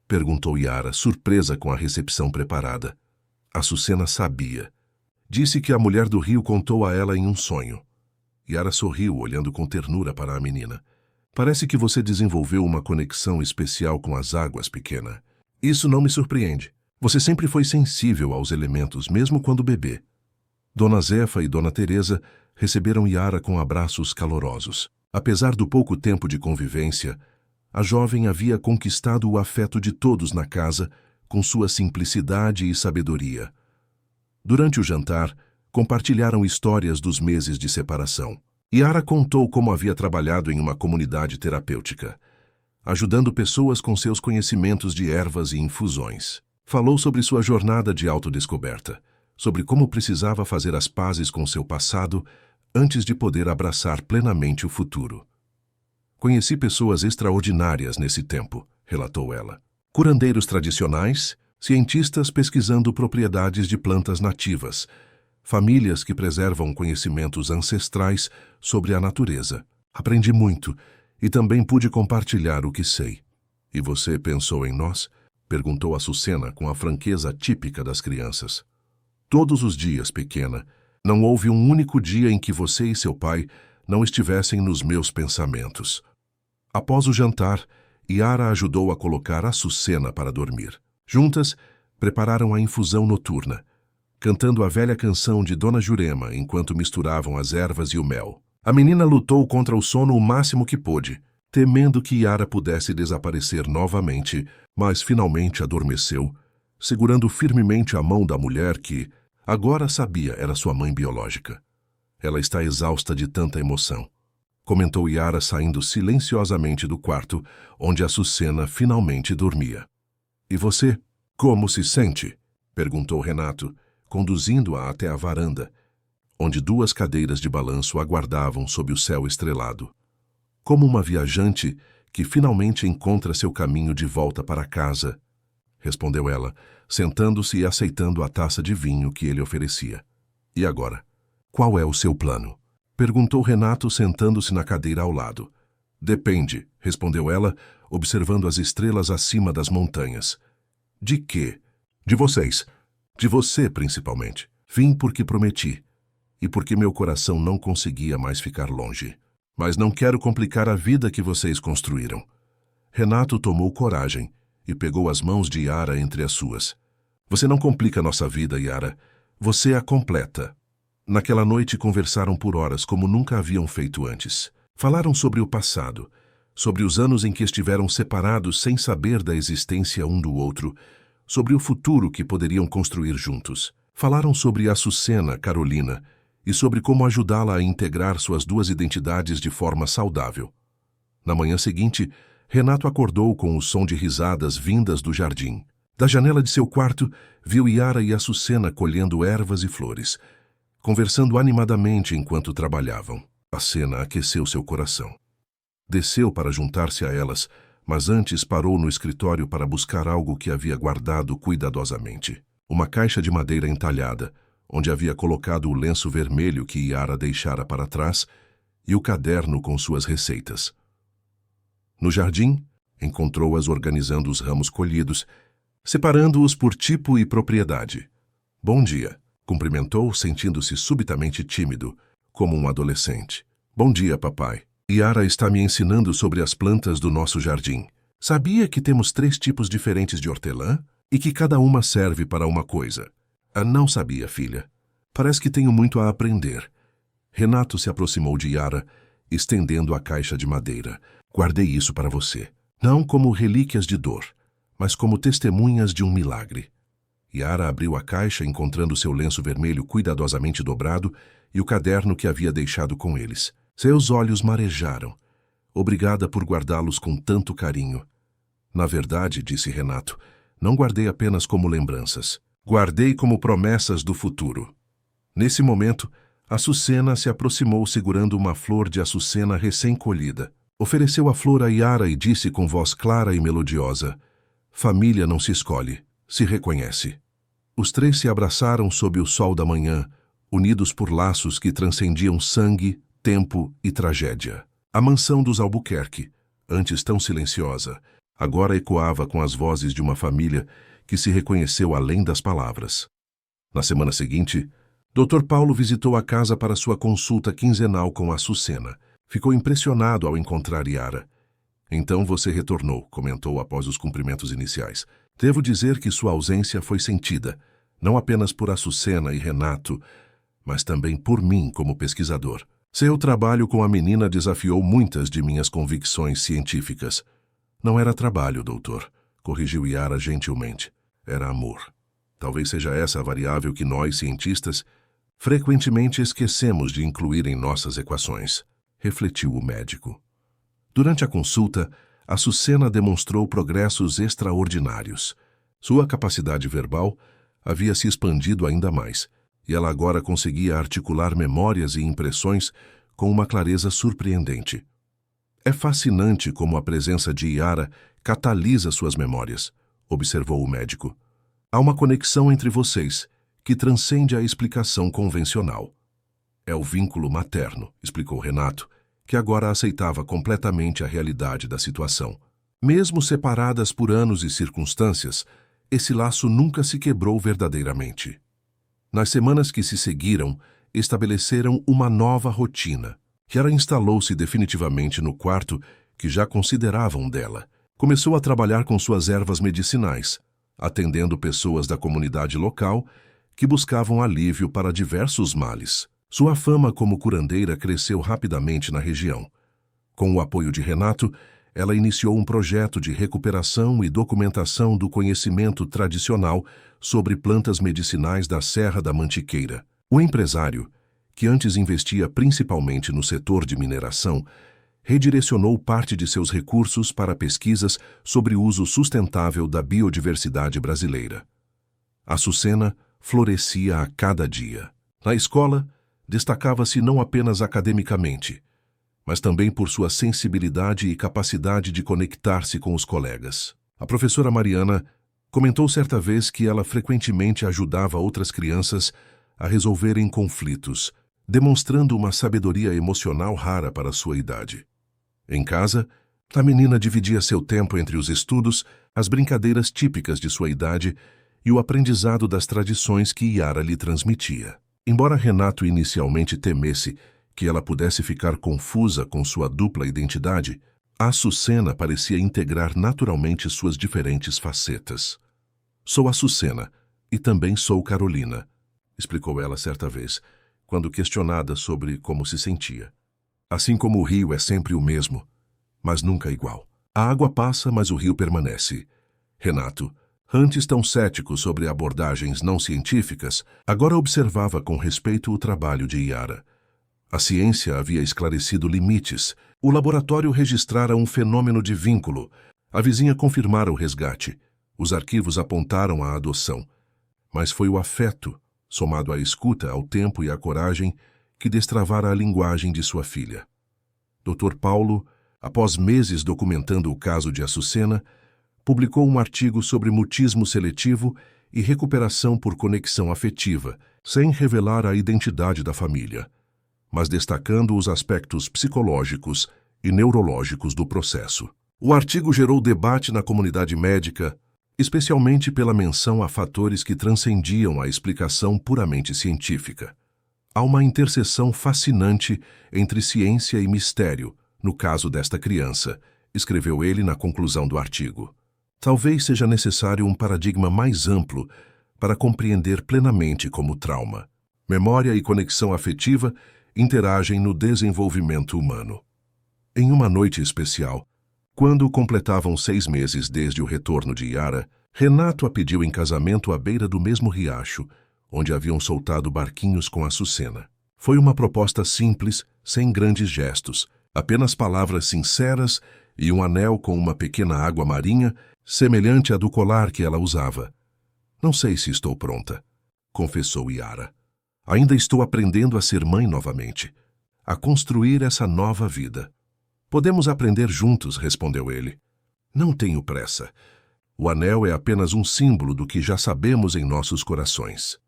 Perguntou Yara, surpresa com a recepção preparada. Açucena sabia. Disse que a mulher do rio contou a ela em um sonho. Yara sorriu, olhando com ternura para a menina. Parece que você desenvolveu uma conexão especial com as águas, pequena. Isso não me surpreende. Você sempre foi sensível aos elementos, mesmo quando bebê. Dona Zefa e Dona Teresa receberam Yara com abraços calorosos. Apesar do pouco tempo de convivência, a jovem havia conquistado o afeto de todos na casa com sua simplicidade e sabedoria. Durante o jantar, compartilharam histórias dos meses de separação. Yara contou como havia trabalhado em uma comunidade terapêutica, ajudando pessoas com seus conhecimentos de ervas e infusões. Falou sobre sua jornada de autodescoberta, sobre como precisava fazer as pazes com seu passado antes de poder abraçar plenamente o futuro. Conheci pessoas extraordinárias nesse tempo, relatou ela. Curandeiros tradicionais, cientistas pesquisando propriedades de plantas nativas, famílias que preservam conhecimentos ancestrais sobre a natureza. Aprendi muito e também pude compartilhar o que sei. E você pensou em nós? Perguntou Açucena com a franqueza típica das crianças. Todos os dias, pequena. Não houve um único dia em que você e seu pai não estivessem nos meus pensamentos. Após o jantar, Yara ajudou a colocar Açucena para dormir. Juntas, prepararam a infusão noturna, cantando a velha canção de Dona Jurema enquanto misturavam as ervas e o mel. A menina lutou contra o sono o máximo que pôde, temendo que Yara pudesse desaparecer novamente, mas finalmente adormeceu, segurando firmemente a mão da mulher que, agora sabia, era sua mãe biológica. Ela está exausta de tanta emoção, comentou Yara saindo silenciosamente do quarto, onde Açucena finalmente dormia. E você, como se sente? Perguntou Renato, conduzindo-a até a varanda, onde duas cadeiras de balanço aguardavam sob o céu estrelado. Como uma viajante que finalmente encontra seu caminho de volta para casa, respondeu ela, sentando-se e aceitando a taça de vinho que ele oferecia. E agora? Qual é o seu plano? Perguntou Renato, sentando-se na cadeira ao lado. Depende, respondeu ela, observando as estrelas acima das montanhas. De quê? De vocês. De você, principalmente. Vim porque prometi, e porque meu coração não conseguia mais ficar longe. Mas não quero complicar a vida que vocês construíram. Renato tomou coragem e pegou as mãos de Yara entre as suas. Você não complica nossa vida, Yara. Você a completa. Naquela noite conversaram por horas como nunca haviam feito antes. Falaram sobre o passado, sobre os anos em que estiveram separados sem saber da existência um do outro, sobre o futuro que poderiam construir juntos. Falaram sobre Açucena, Carolina, e sobre como ajudá-la a integrar suas duas identidades de forma saudável. Na manhã seguinte, Renato acordou com o som de risadas vindas do jardim. Da janela de seu quarto, viu Yara e Açucena colhendo ervas e flores, conversando animadamente enquanto trabalhavam. A cena aqueceu seu coração. Desceu para juntar-se a elas, mas antes parou no escritório para buscar algo que havia guardado cuidadosamente. Uma caixa de madeira entalhada, onde havia colocado o lenço vermelho que Yara deixara para trás e o caderno com suas receitas. No jardim, encontrou-as organizando os ramos colhidos, separando-os por tipo e propriedade. Bom dia, cumprimentou, sentindo-se subitamente tímido, como um adolescente. Bom dia, papai. Yara está me ensinando sobre as plantas do nosso jardim. Sabia que temos 3 tipos diferentes de hortelã? E que cada uma serve para uma coisa. Não sabia, filha. Parece que tenho muito a aprender. Renato se aproximou de Yara, estendendo a caixa de madeira. Guardei isso para você. Não como relíquias de dor, mas como testemunhas de um milagre. Yara abriu a caixa, encontrando seu lenço vermelho cuidadosamente dobrado e o caderno que havia deixado com eles. Seus olhos marejaram. Obrigada por guardá-los com tanto carinho. Na verdade, disse Renato, não guardei apenas como lembranças. Guardei como promessas do futuro. Nesse momento, Açucena se aproximou segurando uma flor de açucena recém-colhida. Ofereceu a flor a Yara e disse com voz clara e melodiosa: família não se escolhe, se reconhece. Os 3 se abraçaram sob o sol da manhã, unidos por laços que transcendiam sangue, tempo e tragédia. A mansão dos Albuquerque, antes tão silenciosa, agora ecoava com as vozes de uma família que se reconheceu além das palavras. Na semana seguinte, Dr. Paulo visitou a casa para sua consulta quinzenal com Açucena. Ficou impressionado ao encontrar Yara. Então você retornou, comentou após os cumprimentos iniciais. Devo dizer que sua ausência foi sentida, não apenas por Açucena e Renato, mas também por mim como pesquisador. Seu trabalho com a menina desafiou muitas de minhas convicções científicas. Não era trabalho, doutor, corrigiu Yara gentilmente. Era amor. Talvez seja essa a variável que nós, cientistas, frequentemente esquecemos de incluir em nossas equações, refletiu o médico. Durante a consulta, Açucena demonstrou progressos extraordinários. Sua capacidade verbal havia se expandido ainda mais, e ela agora conseguia articular memórias e impressões com uma clareza surpreendente. É fascinante como a presença de Yara catalisa suas memórias, observou o médico. Há uma conexão entre vocês, que transcende a explicação convencional. É o vínculo materno, explicou Renato, que agora aceitava completamente a realidade da situação. Mesmo separadas por anos e circunstâncias, esse laço nunca se quebrou verdadeiramente. Nas semanas que se seguiram, estabeleceram uma nova rotina. Yara instalou-se definitivamente no quarto que já consideravam dela. Começou a trabalhar com suas ervas medicinais, atendendo pessoas da comunidade local que buscavam alívio para diversos males. Sua fama como curandeira cresceu rapidamente na região. Com o apoio de Renato, ela iniciou um projeto de recuperação e documentação do conhecimento tradicional sobre plantas medicinais da Serra da Mantiqueira. O empresário, que antes investia principalmente no setor de mineração, redirecionou parte de seus recursos para pesquisas sobre o uso sustentável da biodiversidade brasileira. Açucena florescia a cada dia. Na escola, destacava-se não apenas academicamente, mas também por sua sensibilidade e capacidade de conectar-se com os colegas. A professora Mariana comentou certa vez que ela frequentemente ajudava outras crianças a resolverem conflitos, demonstrando uma sabedoria emocional rara para sua idade. Em casa, a menina dividia seu tempo entre os estudos, as brincadeiras típicas de sua idade e o aprendizado das tradições que Yara lhe transmitia. Embora Renato inicialmente temesse que ela pudesse ficar confusa com sua dupla identidade, Açucena parecia integrar naturalmente suas diferentes facetas. Sou Açucena e também sou Carolina, explicou ela certa vez, quando questionada sobre como se sentia. Assim como o rio é sempre o mesmo, mas nunca igual. A água passa, mas o rio permanece. Renato, antes tão cético sobre abordagens não científicas, agora observava com respeito o trabalho de Yara. A ciência havia esclarecido limites. O laboratório registrara um fenômeno de vínculo. A vizinha confirmara o resgate. Os arquivos apontaram a adoção. Mas foi o afeto, somado à escuta, ao tempo e à coragem, que destravara a linguagem de sua filha. Dr. Paulo, após meses documentando o caso de Açucena, publicou um artigo sobre mutismo seletivo e recuperação por conexão afetiva, sem revelar a identidade da família, mas destacando os aspectos psicológicos e neurológicos do processo. O artigo gerou debate na comunidade médica, especialmente pela menção a fatores que transcendiam a explicação puramente científica. Há uma interseção fascinante entre ciência e mistério, no caso desta criança, escreveu ele na conclusão do artigo. Talvez seja necessário um paradigma mais amplo para compreender plenamente como trauma, memória e conexão afetiva interagem no desenvolvimento humano. Em uma noite especial, quando completavam 6 meses desde o retorno de Yara, Renato a pediu em casamento à beira do mesmo riacho, onde haviam soltado barquinhos com Açucena. Foi uma proposta simples, sem grandes gestos, apenas palavras sinceras e um anel com uma pequena água marinha, semelhante à do colar que ela usava. Não sei se estou pronta, confessou Yara. Ainda estou aprendendo a ser mãe novamente, a construir essa nova vida. Podemos aprender juntos, respondeu ele. Não tenho pressa. O anel é apenas um símbolo do que já sabemos em nossos corações.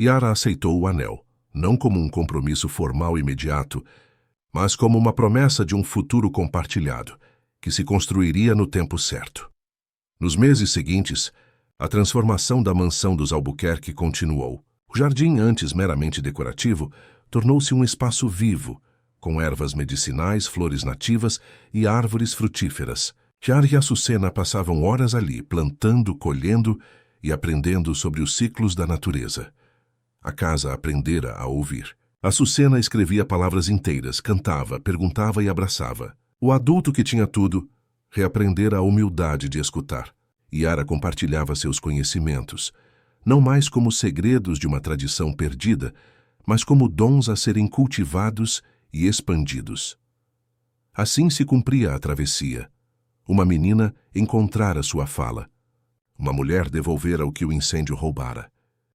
Yara aceitou o anel, não como um compromisso formal imediato, mas como uma promessa de um futuro compartilhado, que se construiria no tempo certo. Nos meses seguintes, a transformação da mansão dos Albuquerque continuou. O jardim, antes meramente decorativo, tornou-se um espaço vivo, com ervas medicinais, flores nativas e árvores frutíferas. Yara e Açucena passavam horas ali, plantando, colhendo e aprendendo sobre os ciclos da natureza. A casa aprendera a ouvir. Açucena escrevia palavras inteiras, cantava, perguntava e abraçava. O adulto que tinha tudo reaprendera a humildade de escutar. Yara compartilhava seus conhecimentos, não mais como segredos de uma tradição perdida, mas como dons a serem cultivados e expandidos. Assim se cumpria a travessia. Uma menina encontrara sua fala. Uma mulher devolvera o que o incêndio roubara.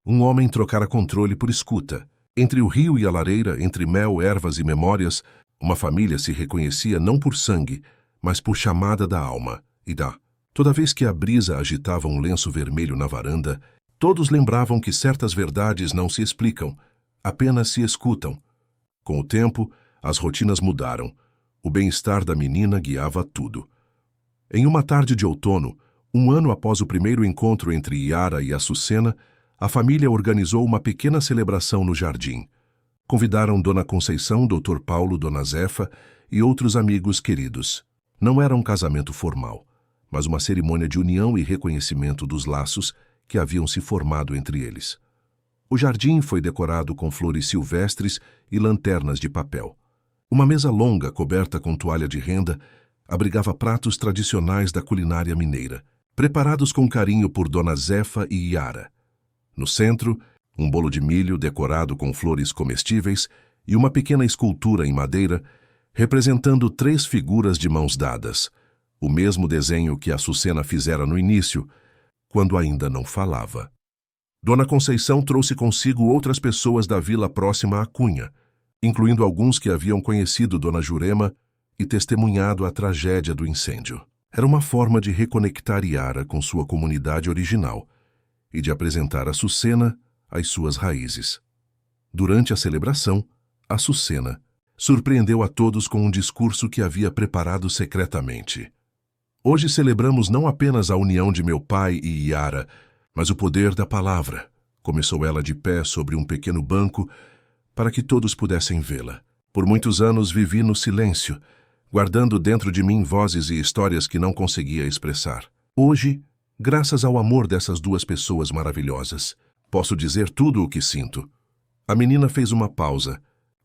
Um homem trocara controle por escuta. Entre o rio e a lareira, entre mel, ervas e memórias, uma família se reconhecia não por sangue, mas por chamada da alma. E toda vez que a brisa agitava um lenço vermelho na varanda, todos lembravam que certas verdades não se explicam, apenas se escutam. Com o tempo, as rotinas mudaram. O bem-estar da menina guiava tudo. Em uma tarde de outono, um ano após o primeiro encontro entre Yara e Açucena, a família organizou uma pequena celebração no jardim. Convidaram Dona Conceição, Dr. Paulo, Dona Zefa e outros amigos queridos. Não era um casamento formal, mas uma cerimônia de união e reconhecimento dos laços que haviam se formado entre eles. O jardim foi decorado com flores silvestres e lanternas de papel. Uma mesa longa, coberta com toalha de renda, abrigava pratos tradicionais da culinária mineira, preparados com carinho por Dona Zefa e Yara. No centro, um bolo de milho decorado com flores comestíveis e uma pequena escultura em madeira, representando 3 figuras de mãos dadas, o mesmo desenho que Açucena fizera no início, quando ainda não falava. Dona Conceição trouxe consigo outras pessoas da vila próxima à Cunha, incluindo alguns que haviam conhecido Dona Jurema e testemunhado a tragédia do incêndio. Era uma forma de reconectar Yara com sua comunidade original e de apresentar Açucena às suas raízes. Durante a celebração, Açucena surpreendeu a todos com um discurso que havia preparado secretamente. Hoje celebramos não apenas a união de meu pai e Yara, mas o poder da palavra, começou ela de pé sobre um pequeno banco para que todos pudessem vê-la. Por muitos anos vivi no silêncio, guardando dentro de mim vozes e histórias que não conseguia expressar. Hoje, graças ao amor dessas 2 pessoas maravilhosas, posso dizer tudo o que sinto. A menina fez uma pausa,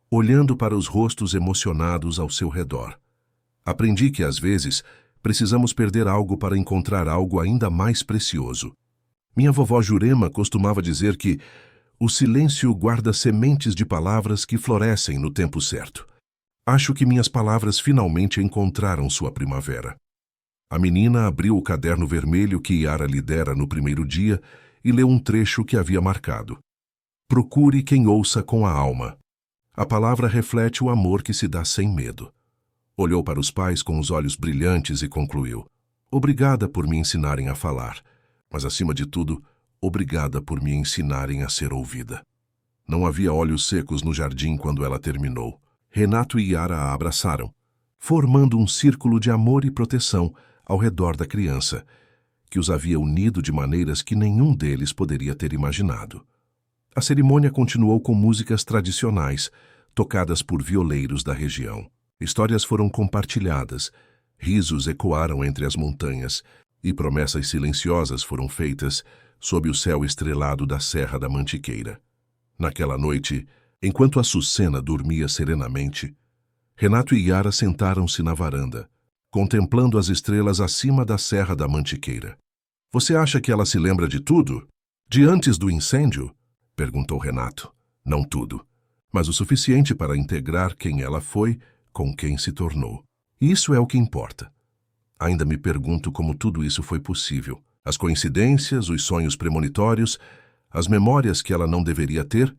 olhando para os rostos emocionados ao seu redor. Aprendi que, às vezes, precisamos perder algo para encontrar algo ainda mais precioso. Minha vovó Jurema costumava dizer que o silêncio guarda sementes de palavras que florescem no tempo certo. Acho que minhas palavras finalmente encontraram sua primavera. A menina abriu o caderno vermelho que Yara lhe dera no primeiro dia e leu um trecho que havia marcado. Procure quem ouça com a alma. A palavra reflete o amor que se dá sem medo. Olhou para os pais com os olhos brilhantes e concluiu. Obrigada por me ensinarem a falar, mas acima de tudo, obrigada por me ensinarem a ser ouvida. Não havia olhos secos no jardim quando ela terminou. Renato e Yara a abraçaram, formando um círculo de amor e proteção ao redor da criança, que os havia unido de maneiras que nenhum deles poderia ter imaginado. A cerimônia continuou com músicas tradicionais, tocadas por violeiros da região. Histórias foram compartilhadas, risos ecoaram entre as montanhas e promessas silenciosas foram feitas sob o céu estrelado da Serra da Mantiqueira. Naquela noite, enquanto Açucena dormia serenamente, Renato e Yara sentaram-se na varanda, contemplando as estrelas acima da Serra da Mantiqueira. Você acha que ela se lembra de tudo? De antes do incêndio? Perguntou Renato. Não tudo, mas o suficiente para integrar quem ela foi com quem se tornou. E isso é o que importa. Ainda me pergunto como tudo isso foi possível. As coincidências, os sonhos premonitórios, as memórias que ela não deveria ter?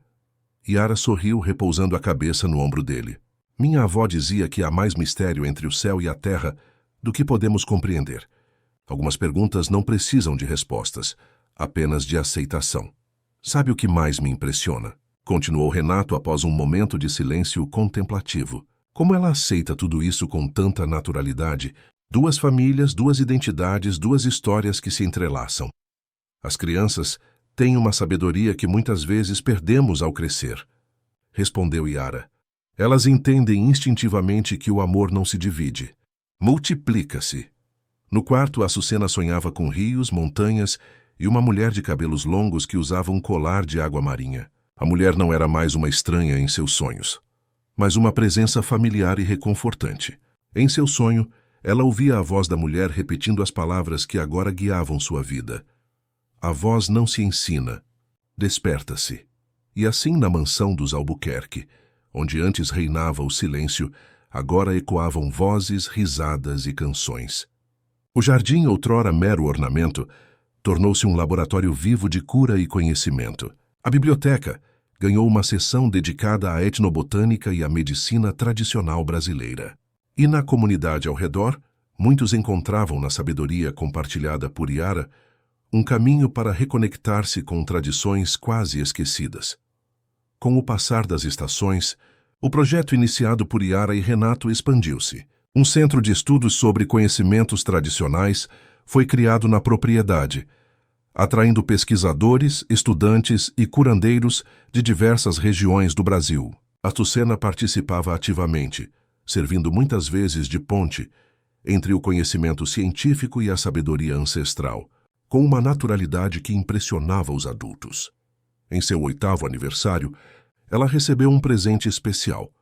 Yara sorriu, repousando a cabeça no ombro dele. Minha avó dizia que há mais mistério entre o céu e a terra do que podemos compreender. Algumas perguntas não precisam de respostas, apenas de aceitação. Sabe o que mais me impressiona? Continuou Renato após um momento de silêncio contemplativo. Como ela aceita tudo isso com tanta naturalidade? Duas famílias, duas identidades, duas histórias que se entrelaçam. As crianças têm uma sabedoria que muitas vezes perdemos ao crescer. Respondeu Yara. Elas entendem instintivamente que o amor não se divide. Multiplica-se. No quarto, Açucena sonhava com rios, montanhas e uma mulher de cabelos longos que usava um colar de água marinha. A mulher não era mais uma estranha em seus sonhos, mas uma presença familiar e reconfortante. Em seu sonho, ela ouvia a voz da mulher repetindo as palavras que agora guiavam sua vida. A voz não se ensina, desperta-se. E assim na mansão dos Albuquerque, onde antes reinava o silêncio, agora ecoavam vozes, risadas e canções. O jardim, outrora mero ornamento, tornou-se um laboratório vivo de cura e conhecimento. A biblioteca ganhou uma seção dedicada à etnobotânica e à medicina tradicional brasileira. E na comunidade ao redor, muitos encontravam na sabedoria compartilhada por Yara um caminho para reconectar-se com tradições quase esquecidas. Com o passar das estações, o projeto iniciado por Yara e Renato expandiu-se. Um centro de estudos sobre conhecimentos tradicionais foi criado na propriedade, atraindo pesquisadores, estudantes e curandeiros de diversas regiões do Brasil. Açucena participava ativamente, servindo muitas vezes de ponte entre o conhecimento científico e a sabedoria ancestral, com uma naturalidade que impressionava os adultos. Em seu 8º aniversário, ela recebeu um presente especial,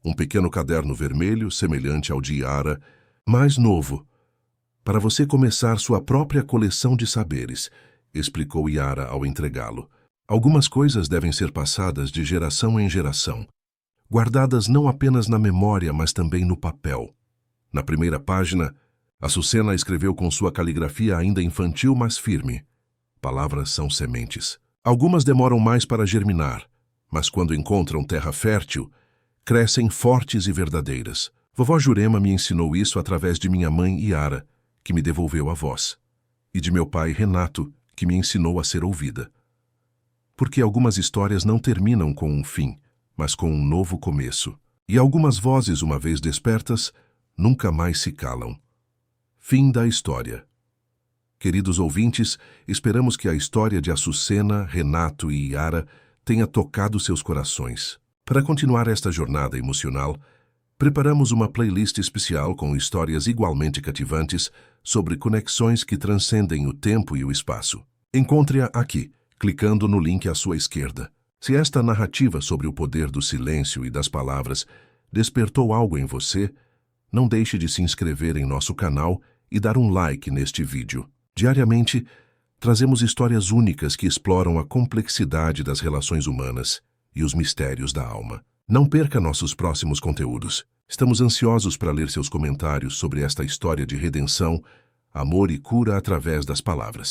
um pequeno caderno vermelho semelhante ao de Yara, mais novo, para você começar sua própria coleção de saberes, explicou Yara ao entregá-lo. Algumas coisas devem ser passadas de geração em geração, guardadas não apenas na memória, mas também no papel. Na primeira página, Açucena escreveu com sua caligrafia ainda infantil, mas firme. Palavras são sementes. Algumas demoram mais para germinar, mas quando encontram terra fértil, crescem fortes e verdadeiras. Vovó Jurema me ensinou isso através de minha mãe Yara, que me devolveu a voz, e de meu pai Renato, que me ensinou a ser ouvida. Porque algumas histórias não terminam com um fim, mas com um novo começo. E algumas vozes, uma vez despertas, nunca mais se calam. Fim da história. Queridos ouvintes, esperamos que a história de Açucena, Renato e Yara tenha tocado seus corações. Para continuar esta jornada emocional, preparamos uma playlist especial com histórias igualmente cativantes sobre conexões que transcendem o tempo e o espaço. Encontre-a aqui, clicando no link à sua esquerda. Se esta narrativa sobre o poder do silêncio e das palavras despertou algo em você, não deixe de se inscrever em nosso canal e dar um like neste vídeo. Diariamente, trazemos histórias únicas que exploram a complexidade das relações humanas e os mistérios da alma. Não perca nossos próximos conteúdos. Estamos ansiosos para ler seus comentários sobre esta história de redenção, amor e cura através das palavras.